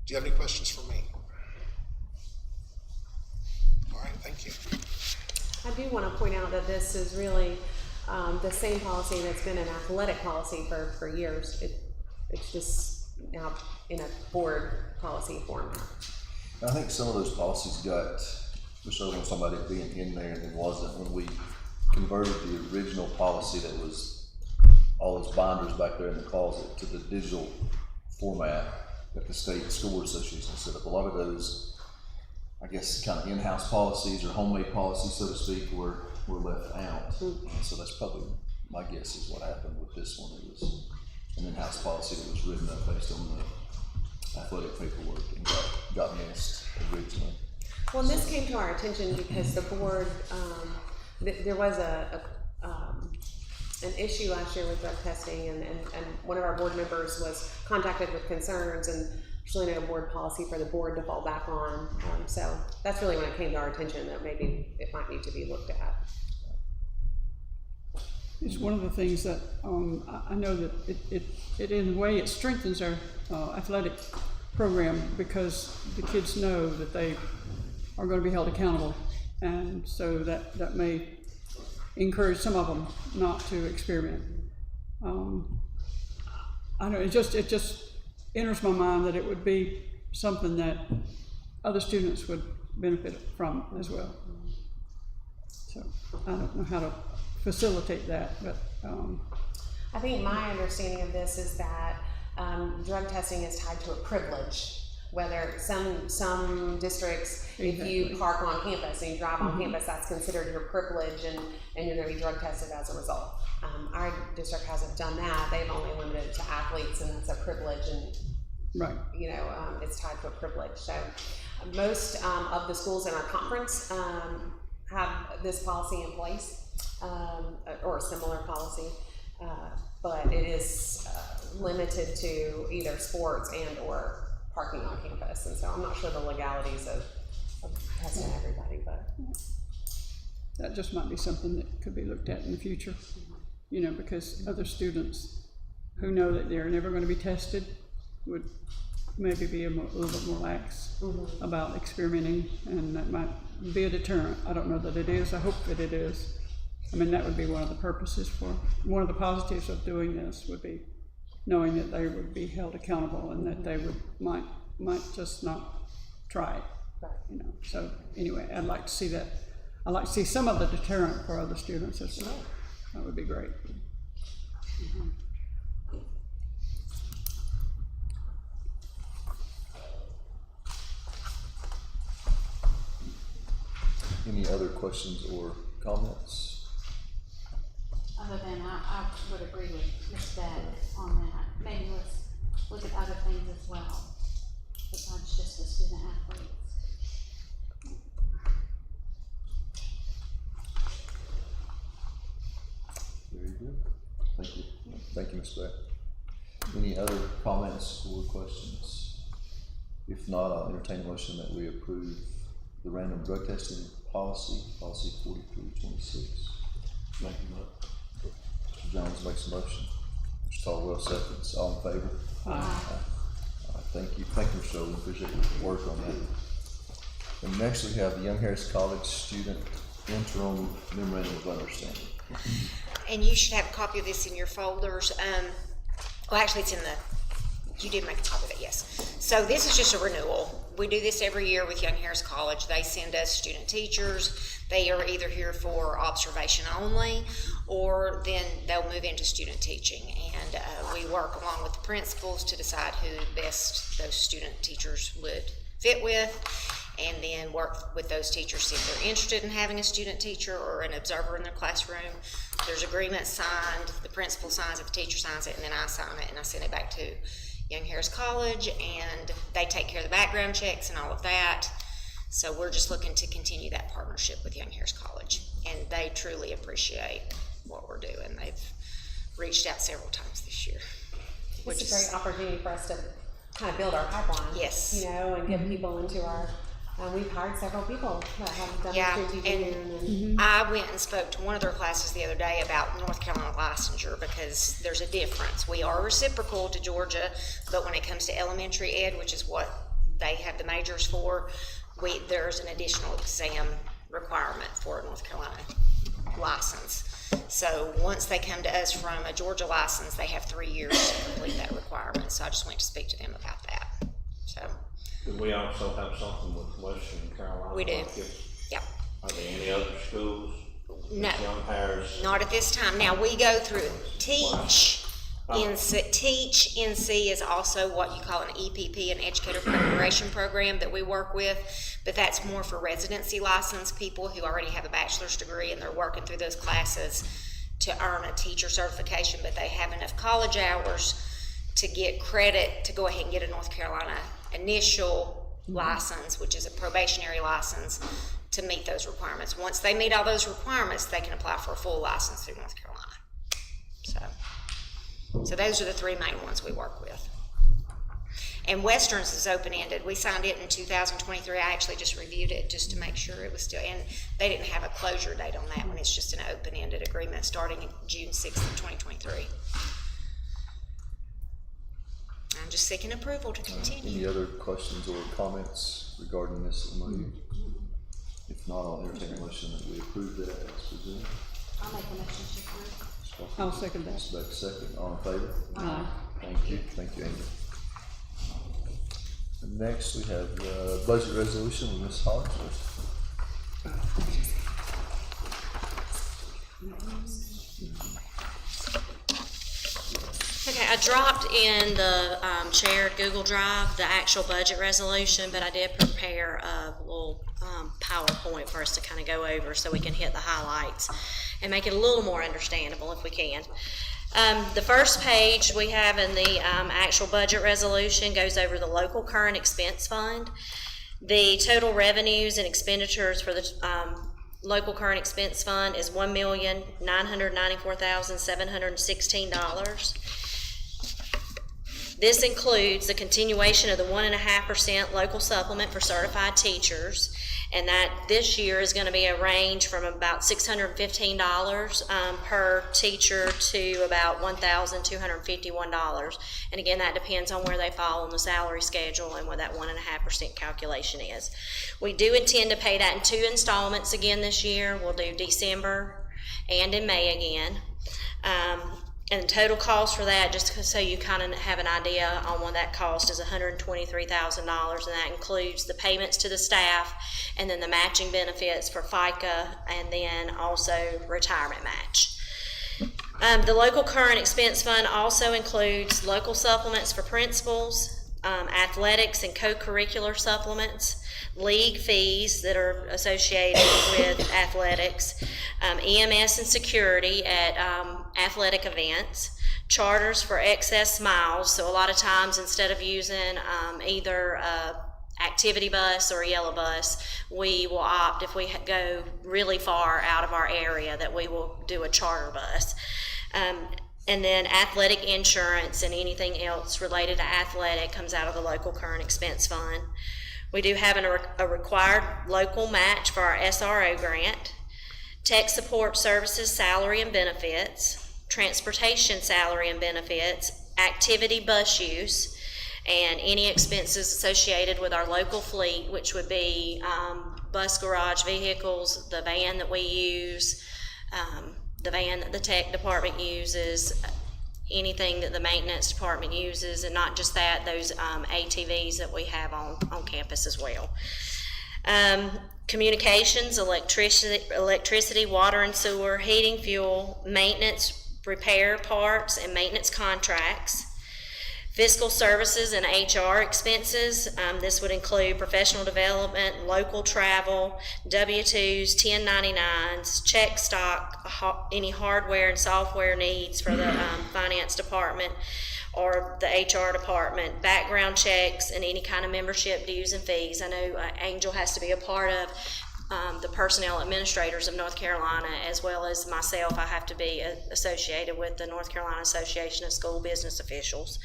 Do you have any questions for me? All right, thank you. I do want to point out that this is really the same policy that's been an athletic policy for years. It's just now in a board policy format. I think some of those policies got, wish I was talking about it being in there and it wasn't, when we converted the original policy that was all those binders back there in the closet to the digital format that the state school board association set up. A lot of those, I guess, kind of in-house policies or homemade policies, so to speak, were left out. And so that's probably, my guess is what happened with this one. It was an in-house policy that was written up based on the athletic paperwork and got missed originally. Well, and this came to our attention because the board, there was an issue last year with drug testing, and one of our board members was contacted with concerns, and there's really no board policy for the board to fall back on. So that's really when it came to our attention that maybe it might need to be looked at. It's one of the things that I know that it in a way it strengthens our athletic program, because the kids know that they are going to be held accountable, and so that may encourage some of them not to experiment. I know it just enters my mind that it would be something that other students would benefit from as well. So I don't know how to facilitate that, but I think my understanding of this is that drug testing is tied to a privilege. Whether some districts, if you park on campus and you drive on campus, that's considered your privilege, and you're going to be drug tested as a result. Our district hasn't done that. They've only limited it to athletes, and that's a privilege, and right. It's tied to a privilege. So most of the schools in our conference have this policy in place, or a similar policy, but it is limited to either sports and or parking on campus, and so I'm not sure the legalities of testing everybody, but that just might be something that could be looked at in the future. you know, because other students who know that they're never gonna be tested would maybe be a little bit more lax about experimenting, and that might be a deterrent. I don't know that it is, I hope that it is. I mean, that would be one of the purposes one of the positives of doing this would be knowing that they would be held accountable and that they might just not try it, you know. So anyway, I'd like to see that. I'd like to see some of the deterrent for other students as well. That would be great. Any other questions or comments? Other than I would agree with Ms. Beth on that. Maybe let's look at other things as well, besides just the student athletes. Very good. Thank you. Thank you, Ms. Beck. Any other comments or questions? If not, I'll entertain a motion that we approve the random drug testing policy 4326. Mr. Jones makes a motion. Mr. Caldwell seconds. All in favor? Aye. All right, thank you. Thank you, Mr. Owen. Appreciate your work on that. And next we have the Young Harris College Student Interim Memorandum of Understanding. And you should have a copy of this in your folders. Well, actually, it's in you did make a copy of it, yes. So this is just a renewal. We do this every year with Young Harris College. They send us student teachers. They are either here for observation only, or then they'll move into student teaching. And we work along with the principals to decide who best those student teachers would fit with, and then work with those teachers, see if they're interested in having a student teacher or an observer in their classroom. There's agreement signed, the principal signs it, the teacher signs it, and then I sign it, and I send it back to Young Harris College, and they take care of the background checks and all of that. So we're just looking to continue that partnership with Young Harris College, and they truly appreciate what we're doing. They've reached out several times this year. It's a great opportunity for us to kind of build our pipeline. Yes. You know, and get people into our, we've hired several people that have done student teaching and I went and spoke to one of their classes the other day about North Carolina licensure, because there's a difference. We are reciprocal to Georgia, but when it comes to elementary ed, which is what they have the majors for, there's an additional exam requirement for a North Carolina license. So once they come to us from a Georgia license, they have 3 years to complete that requirement. So I just went to speak to them about that. So We also have something with Western Carolina. we do. Yep. Are there any other schools? No. Young Harris? Not at this time. Now, we go through Teach. Teach NC is also what you call an EPP, an Educator Preparation Program that we work with, but that's more for residency license people who already have a bachelor's degree and they're working through those classes to earn a teacher certification, but they have enough college hours to get credit to go ahead and get a North Carolina initial license, which is a probationary license, to meet those requirements. Once they meet all those requirements, they can apply for a full license through North Carolina. So those are the three main ones we work with. And Westerns is open-ended. We signed it in 2023. I actually just reviewed it just to make sure it was still, and they didn't have a closure date on that one. It's just an open-ended agreement starting June 6th of 2023. I'm just seeking approval to continue. Any other questions or comments regarding this MOU? If not, I'll entertain a motion that we approve that as presented. I'll make a motion to approve. I'll second that. Ms. Beck, second. All in favor? Aye. Thank you. Thank you, Amy. And next, we have the budget resolution with Ms. Hollingsworth. Okay, I dropped in the shared Google Drive the actual budget resolution, but I did prepare a little PowerPoint for us to kind of go over so we can hit the highlights and make it a little more understandable if we can. The first page we have in the actual budget resolution goes over the local current expense fund. The total revenues and expenditures for the local current expense fund is $1,994,716. This includes the continuation of the 1.5% local supplement for certified teachers, and that this year is going to be a range from about $615 per teacher to about $1,251. And again, that depends on where they fall on the salary schedule and what that 1.5% calculation is. We do intend to pay that in 2 installments again this year. We'll do December and in May again. And the total cost for that, just so you kind of have an idea on what that cost, is $123,000, and that includes the payments to the staff and then the matching benefits for FICA and then also retirement match. The local current expense fund also includes local supplements for principals, athletics and co-curricular supplements, league fees that are associated with athletics, EMS and security at athletic events, charters for excess miles. So a lot of times, instead of using either activity bus or a yellow bus, we will opt, if we go really far out of our area, that we will do a charter bus. And then athletic insurance and anything else related to athletic comes out of the local current expense fund. We do have a required local match for our SRO grant, tech support services, salary and benefits, transportation salary and benefits, activity bus use, and any expenses associated with our local fleet, which would be bus garage vehicles, the van that we use, the van that the tech department uses, anything that the maintenance department uses, and not just that, those ATVs that we have on campus as well. Communications, electricity, water and sewer, heating, fuel, maintenance, repair parts, and maintenance contracts. Fiscal services and HR expenses. This would include professional development, local travel, W-2s, 1099s, check stock, any hardware and software needs for the finance department or the HR department, background checks, and any kind of membership dues and fees. I know Angel has to be a part of the personnel administrators of North Carolina, as well as myself. I have to be associated with the North Carolina Association of School Business Officials.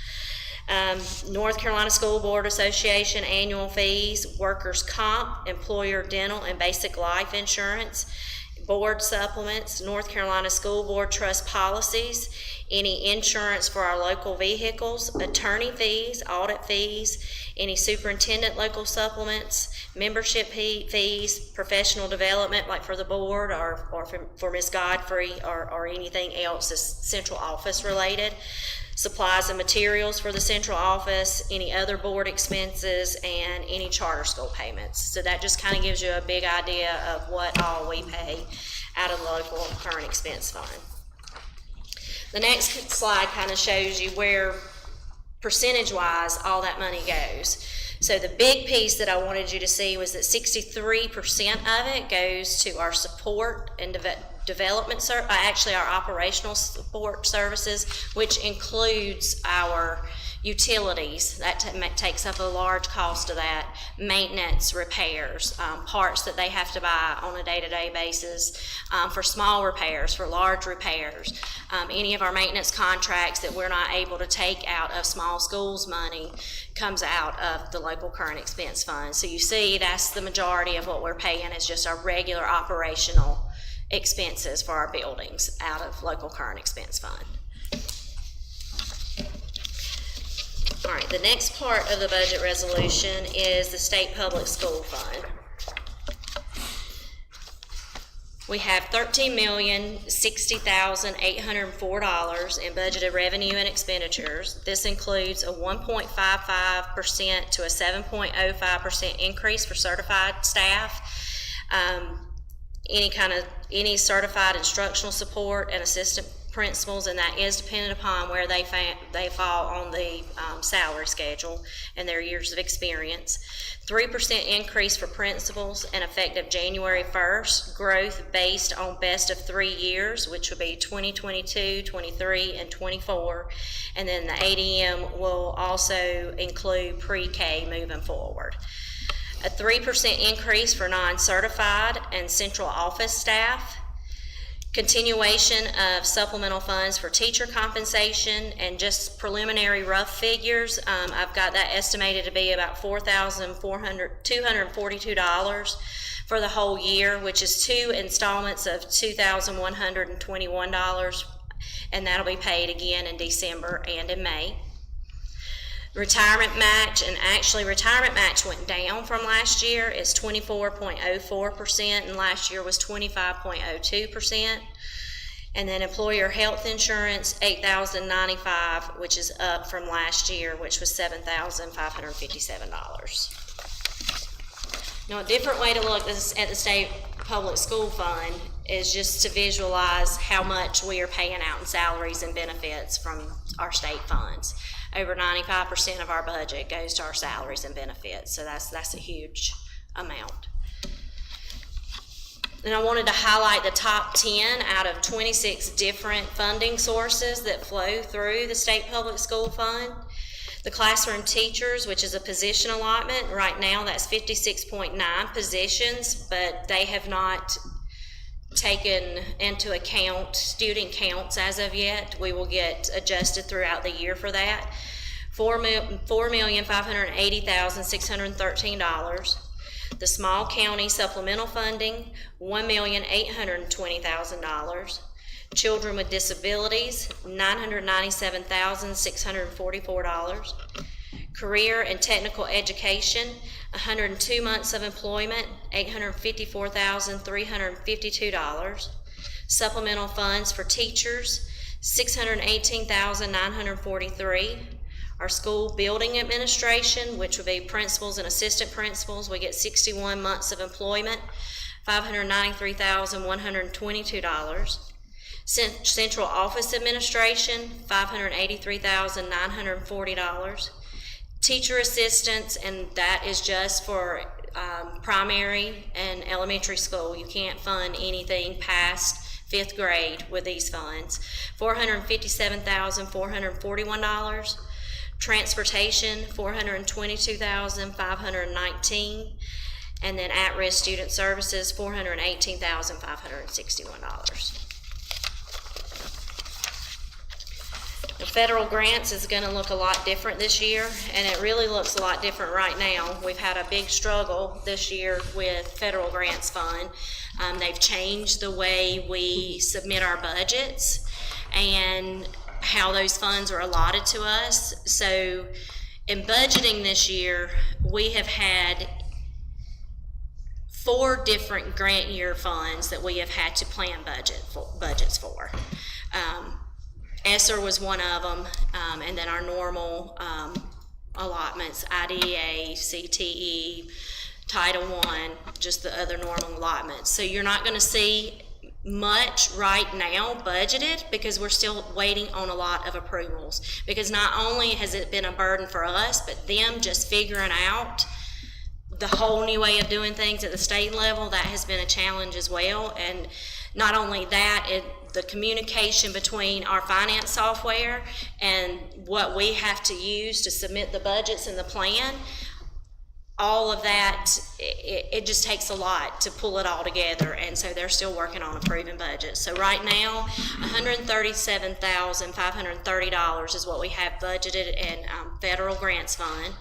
North Carolina School Board Association annual fees, workers' comp, employer dental and basic life insurance, board supplements, North Carolina School Board trust policies, any insurance for our local vehicles, attorney fees, audit fees, any superintendent local supplements, membership fees, professional development like for the board or for Ms. Godfrey or anything else that's central office related, supplies and materials for the central office, any other board expenses, and any charter school payments. So that just kind of gives you a big idea of what all we pay out of the local current expense fund. The next slide kind of shows you where percentage-wise all that money goes. So the big piece that I wanted you to see was that 63% of it goes to our support and development, actually our operational support services, which includes our utilities. That takes up a large cost of that. Maintenance, repairs, parts that they have to buy on a day-to-day basis, for small repairs, for large repairs. Any of our maintenance contracts that we're not able to take out of small schools money comes out of the local current expense fund. So you see that's the majority of what we're paying is just our regular operational expenses for our buildings out of local current expense fund. All right, the next part of the budget resolution is the state public school fund. We have $13,060,804 in budgeted revenue and expenditures. This includes a 1.55% to a 7.05% increase for certified staff, any certified instructional support and assistant principals, and that is dependent upon where they fall on the salary schedule and their years of experience. 3% increase for principals and effective January 1st, growth based on best of 3 years, which would be 2022, 23, and 24. And then the ADM will also include pre-K moving forward. A 3% increase for non-certified and central office staff. Continuation of supplemental funds for teacher compensation, and just preliminary rough figures. I've got that estimated to be about $242 for the whole year, which is 2 installments of $2,121, and that'll be paid again in December and in May. Retirement match, and actually retirement match went down from last year. It's 24.04%, and last year was 25.02%. And then employer health insurance, $8,095, which is up from last year, which was $7,557. Now, a different way to look at the state public school fund is just to visualize how much we are paying out in salaries and benefits from our state funds. Over 95% of our budget goes to our salaries and benefits, so that's a huge amount. And I wanted to highlight the top 10 out of 26 different funding sources that flow through the state public school fund. The classroom teachers, which is a position allotment, right now that's 56.9 positions, but they have not taken into account student counts as of yet. We will get adjusted throughout the year for that. $4,580,613. The small county supplemental funding, $1,820,000. Children with disabilities, $997,644. Career and technical education, 102 months of employment, $854,352. Supplemental funds for teachers, $618,943. Our school building administration, which would be principals and assistant principals, we get 61 months of employment, $593,122. Central office administration, $583,940. Teacher assistants, and that is just for primary and elementary school. You can't fund anything past 5th grade with these funds. $457,441. Transportation, $422,519. And then at-risk student services, $418,561. The federal grants is going to look a lot different this year, and it really looks a lot different right now. We've had a big struggle this year with federal grants fund. They've changed the way we submit our budgets and how those funds are allotted to us. So in budgeting this year, we have had 4 different grant year funds that we have had to plan budgets for. ESSER was one of them, and then our normal allotments, IDEA, CTE, Title I, just the other normal allotments. So you're not going to see much right now budgeted because we're still waiting on a lot of approvals. Because not only has it been a burden for us, but them just figuring out the whole new way of doing things at the state level, that has been a challenge as well. And not only that, the communication between our finance software and what we have to use to submit the budgets and the plan, all of that, it just takes a lot to pull it all together, and so they're still working on approving budgets. So right now, $137,530 is what we have budgeted in federal grants fund,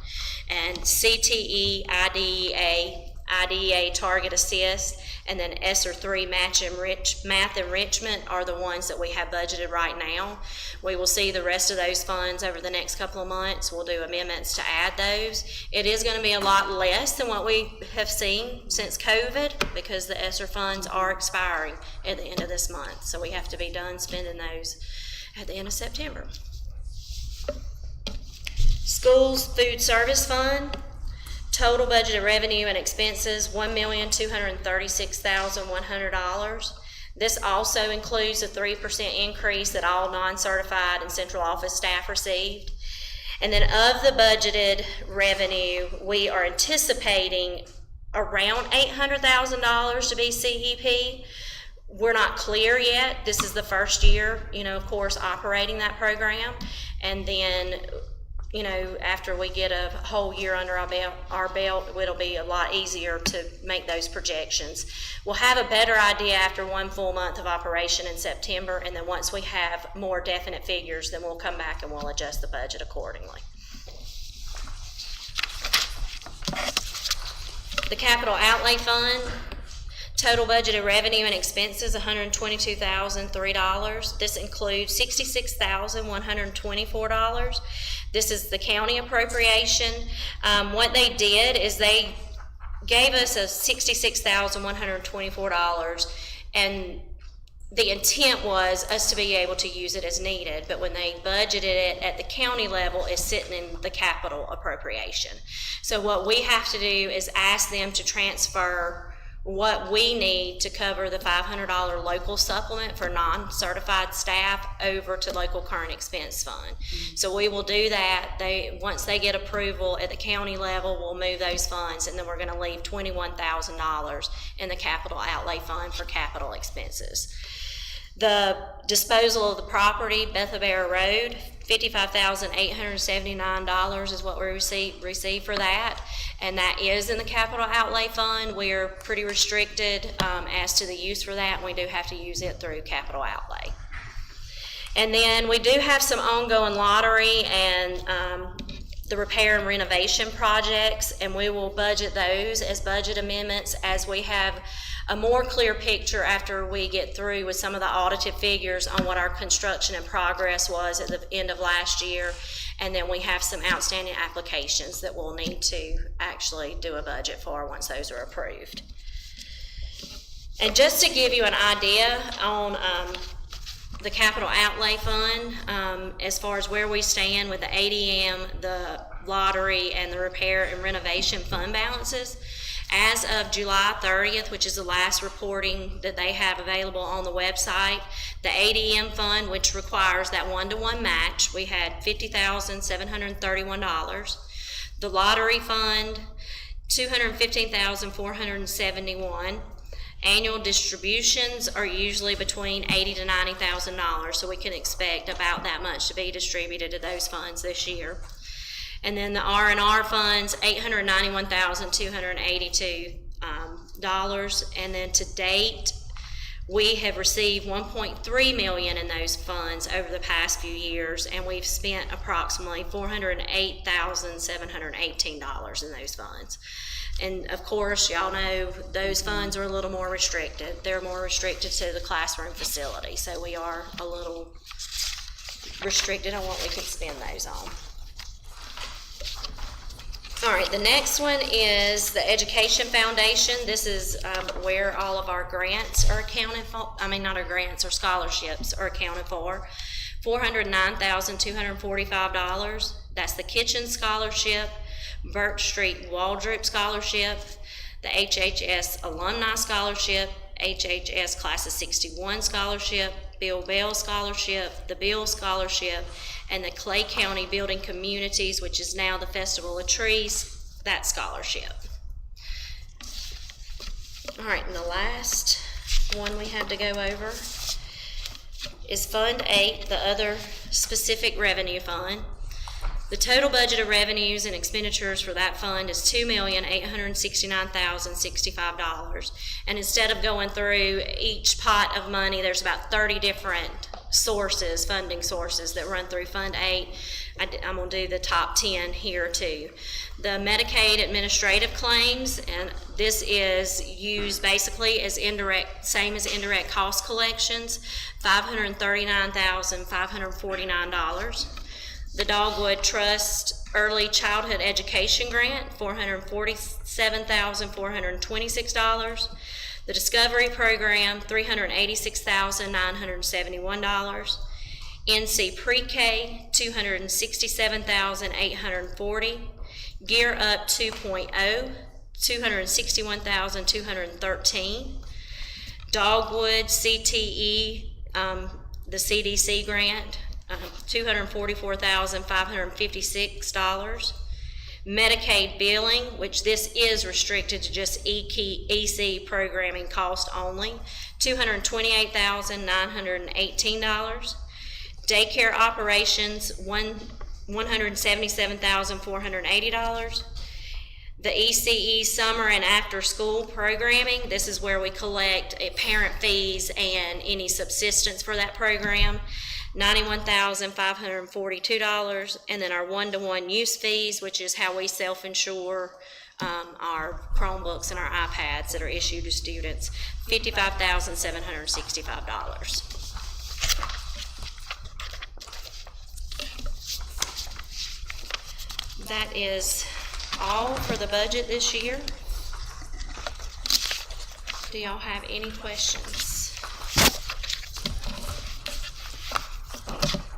and CTE, IDEA Target Assist, and then ESSER 3 math enrichment are the ones that we have budgeted right now. We will see the rest of those funds over the next couple of months. We'll do amendments to add those. It is going to be a lot less than what we have seen since COVID because the ESSER funds are expiring at the end of this month. So we have to be done spending those at the end of September. Schools Food Service Fund. Total budgeted revenue and expenses, $1,236,100. This also includes a 3% increase that all non-certified and central office staff received. And then of the budgeted revenue, we are anticipating around $800,000 to be CEP. We're not clear yet. This is the first year, of course, operating that program. And then you know, after we get a whole year under our belt, it'll be a lot easier to make those projections. We'll have a better idea after one full month of operation in September, and then once we have more definite figures, then we'll come back and we'll adjust the budget accordingly. The capital outlay fund, total budgeted revenue and expenses, $122,003. This includes $66,124. This is the county appropriation. What they did is they gave us a $66,124, and the intent was us to be able to use it as needed, but when they budgeted it at the county level, it's sitting in the capital appropriation. So what we have to do is ask them to transfer what we need to cover the $500 local supplement for non-certified staff over to local current expense fund. So we will do that. Once they get approval at the county level, we'll move those funds, and then we're going to leave $21,000 in the capital outlay fund for capital expenses. The disposal of the property, Bethabara Road, $55,879 is what we receive for that, and that is in the capital outlay fund. We are pretty restricted as to the use for that, and we do have to use it through capital outlay. And then we do have some ongoing lottery and the repair and renovation projects, and we will budget those as budget amendments as we have a more clear picture after we get through with some of the audited figures on what our construction and progress was at the end of last year, and then we have some outstanding applications that we'll need to actually do a budget for once those are approved. And just to give you an idea on the capital outlay fund, as far as where we stand with the ADM, the lottery, and the repair and renovation fund balances, as of July 30th, which is the last reporting that they have available on the website, the ADM fund, which requires that one-to-one match, we had $50,731. The lottery fund, $215,471. Annual distributions are usually between $80,000 to $90,000, so we can expect about that much to be distributed to those funds this year. And then the R&R funds, $891,282, and then to date, we have received $1.3 million in those funds over the past few years, and we've spent approximately $408,718 in those funds. And of course, y'all know those funds are a little more restricted. They're more restricted to the classroom facility, so we are a little restricted on what we can spend those on. All right, the next one is the Education Foundation. This is where all of our grants are accounted for. I mean, not our grants, our scholarships are accounted for. $409,245. That's the Kitchen Scholarship, Birch Street Waldrop Scholarship, the HHS Alumni Scholarship, HHS Class of 61 Scholarship, Bill Bell Scholarship, the Bill Scholarship, and the Clay County Building Communities, which is now the Festival of Trees, that scholarship. All right, and the last one we have to go over is Fund 8, the other specific revenue fund. The total budget of revenues and expenditures for that fund is $2,869,065. And instead of going through each pot of money, there's about 30 different sources, funding sources that run through Fund 8. I'm going to do the top 10 here too. The Medicaid administrative claims, and this is used basically as indirect, same as indirect cost collections, $539,549. The Dogwood Trust Early Childhood Education Grant, $447,426. The Discovery Program, $386,971. NC Pre-K, $267,840. Gear Up 2.0, $261,213. Dogwood CTE, the CDC grant, $244,556. Medicaid billing, which this is restricted to just EC programming cost only, $228,918. Daycare operations, $177,480. The ECE summer and after school programming, this is where we collect parent fees and any subsistence for that program, $91,542. And then our one-to-one use fees, which is how we self-insure our Chromebooks and our iPads that are issued to students, $55,765. That is all for the budget this year. Do y'all have any questions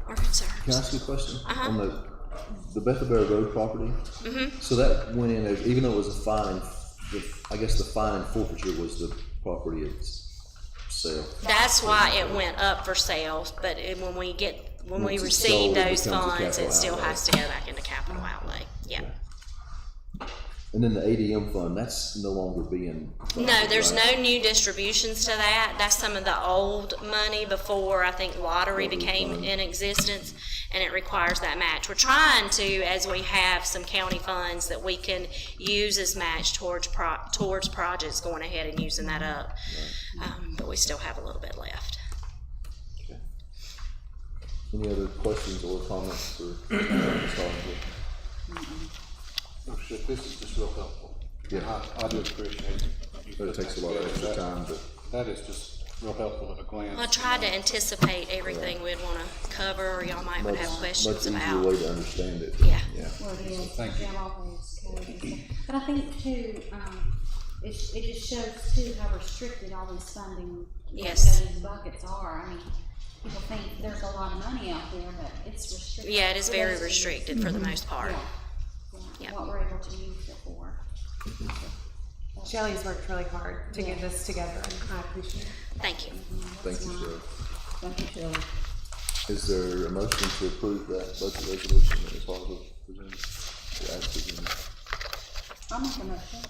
or concerns? Can I ask you a question? Uh-huh. On the Bethelberry Road property? Mm-hmm. So that went in as, even though it was a fine, I guess the fine and forfeiture was the property itself. That's why it went up for sales, but when we Once it's receive sold, it those becomes a funds, capital it still outlay. has to go back into capital outlay. Yeah. And then the ADM fund, that's no longer being. No, there's right? no new distributions to that. That's some of the old money before I think lottery became in existence, and it requires that match. We're trying to, as we have some county funds that we can use as match towards projects, going ahead and using that up. But we still have a little bit left. Okay. Any other questions or comments for Ms. Hollingsworth? This is just real helpful. Yeah. I do appreciate it. But it takes a lot of extra time, but. That is just real helpful at a glance. I tried to anticipate everything we'd want to cover, or y'all might would have questions Much easier about. way to understand it. Yeah. Well, it is. Thank you. Have all those codes and stuff. But I think too, it just shows too how restricted all these funding, Yes. these buckets are. I mean, people think there's a lot of money out there, but it's restricted. Yeah, it is for very those things. restricted for the most part. Yeah. Yeah. What we're able to use it for. Shelley's worked really hard to get this together, and I appreciate it. Thank you. Thank you, Shirley. Thank you, Shelley. Is there a motion to approve that budget resolution that Ms. Hollingsworth presented? The actions and- I'll make a motion.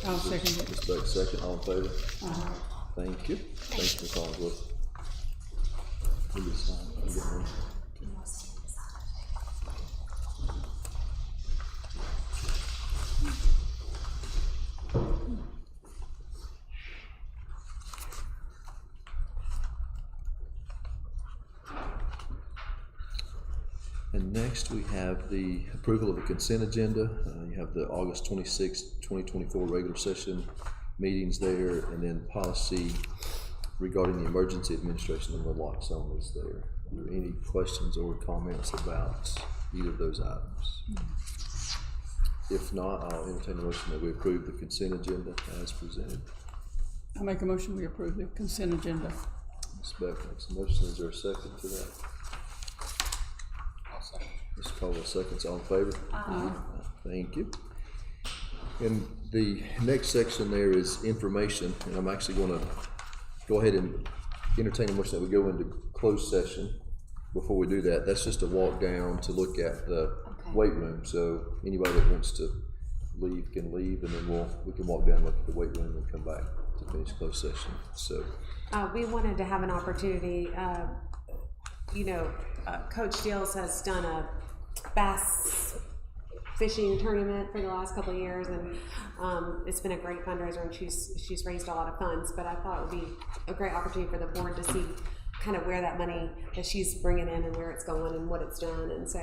I'll second it. Ms. Beck, second, all in favor? Uh-huh. Thank you. Thank you, Ms. Hollingsworth. Who gets signed? You get one? And next, we have the approval of the consent agenda. You have the August 26th, 2024 regular session meetings there, and then policy regarding the emergency administration of the naloxone is there. Are there any questions or comments about either of those items? If not, I'll entertain a motion that we approve the consent agenda as presented. I make a motion, we approve the consent agenda. Ms. Beck makes a motion. Is there a second to that? I'll second. Mr. Caldwell seconds, all in favor? Thank you. And the next section there is information, and I'm actually gonna go ahead and entertain a motion that we go into closed session. Before we do that, that's just a walk down to look at the weight room, so anybody that wants to leave can leave, and then we can walk down, look at the weight room, and come back to finish closed session, so. We wanted to have an opportunity, Coach Steels has done a bass fishing tournament for the last couple of years, and it's been a great fundraiser, and she's raised a lot of funds, but I thought it would be a great opportunity for the board to see kind of where that money that she's bringing in and where it's going and what it's done, and so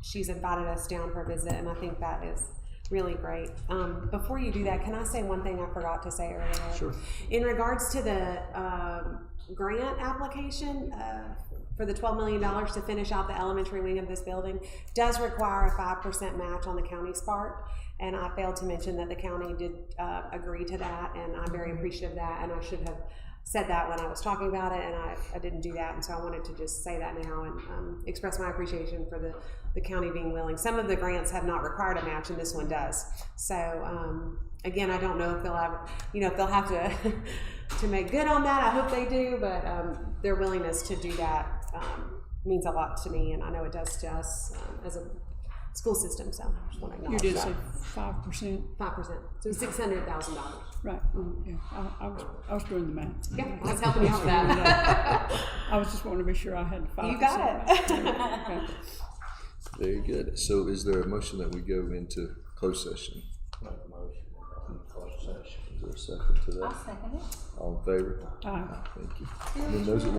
she's invited us down for a visit, and I think that is really great. Before you do that, can I say one thing I forgot to say earlier? Sure. In regards to the grant application for the $12 million to finish out the elementary wing of this building, does require a 5% match on the county's part. And I failed to mention that the county did agree to that, and I'm very appreciative of that, and I should have said that when I was talking about it, and I didn't do that, and so I wanted to just say that now and express my appreciation for the county being willing. Some of the grants have not required a match, and this one does. So again, I don't know if they'll ever, if they'll have to make good on that. I hope they do, but their willingness to do that means a lot to me, and I know it does to us as a school system. So I just want to acknowledge that. You did say 5%? 5%. So $600,000. Right. Yeah. I was doing the math. Yeah, I was helping you out with that. I was just wanting to be sure I had 5%. You got it. Okay. Very good. So is there a motion that we go into closed session? Make a motion, we're in closed session. Is there a second to that? I'll second it. All in favor? Aye. Thank you. And then those that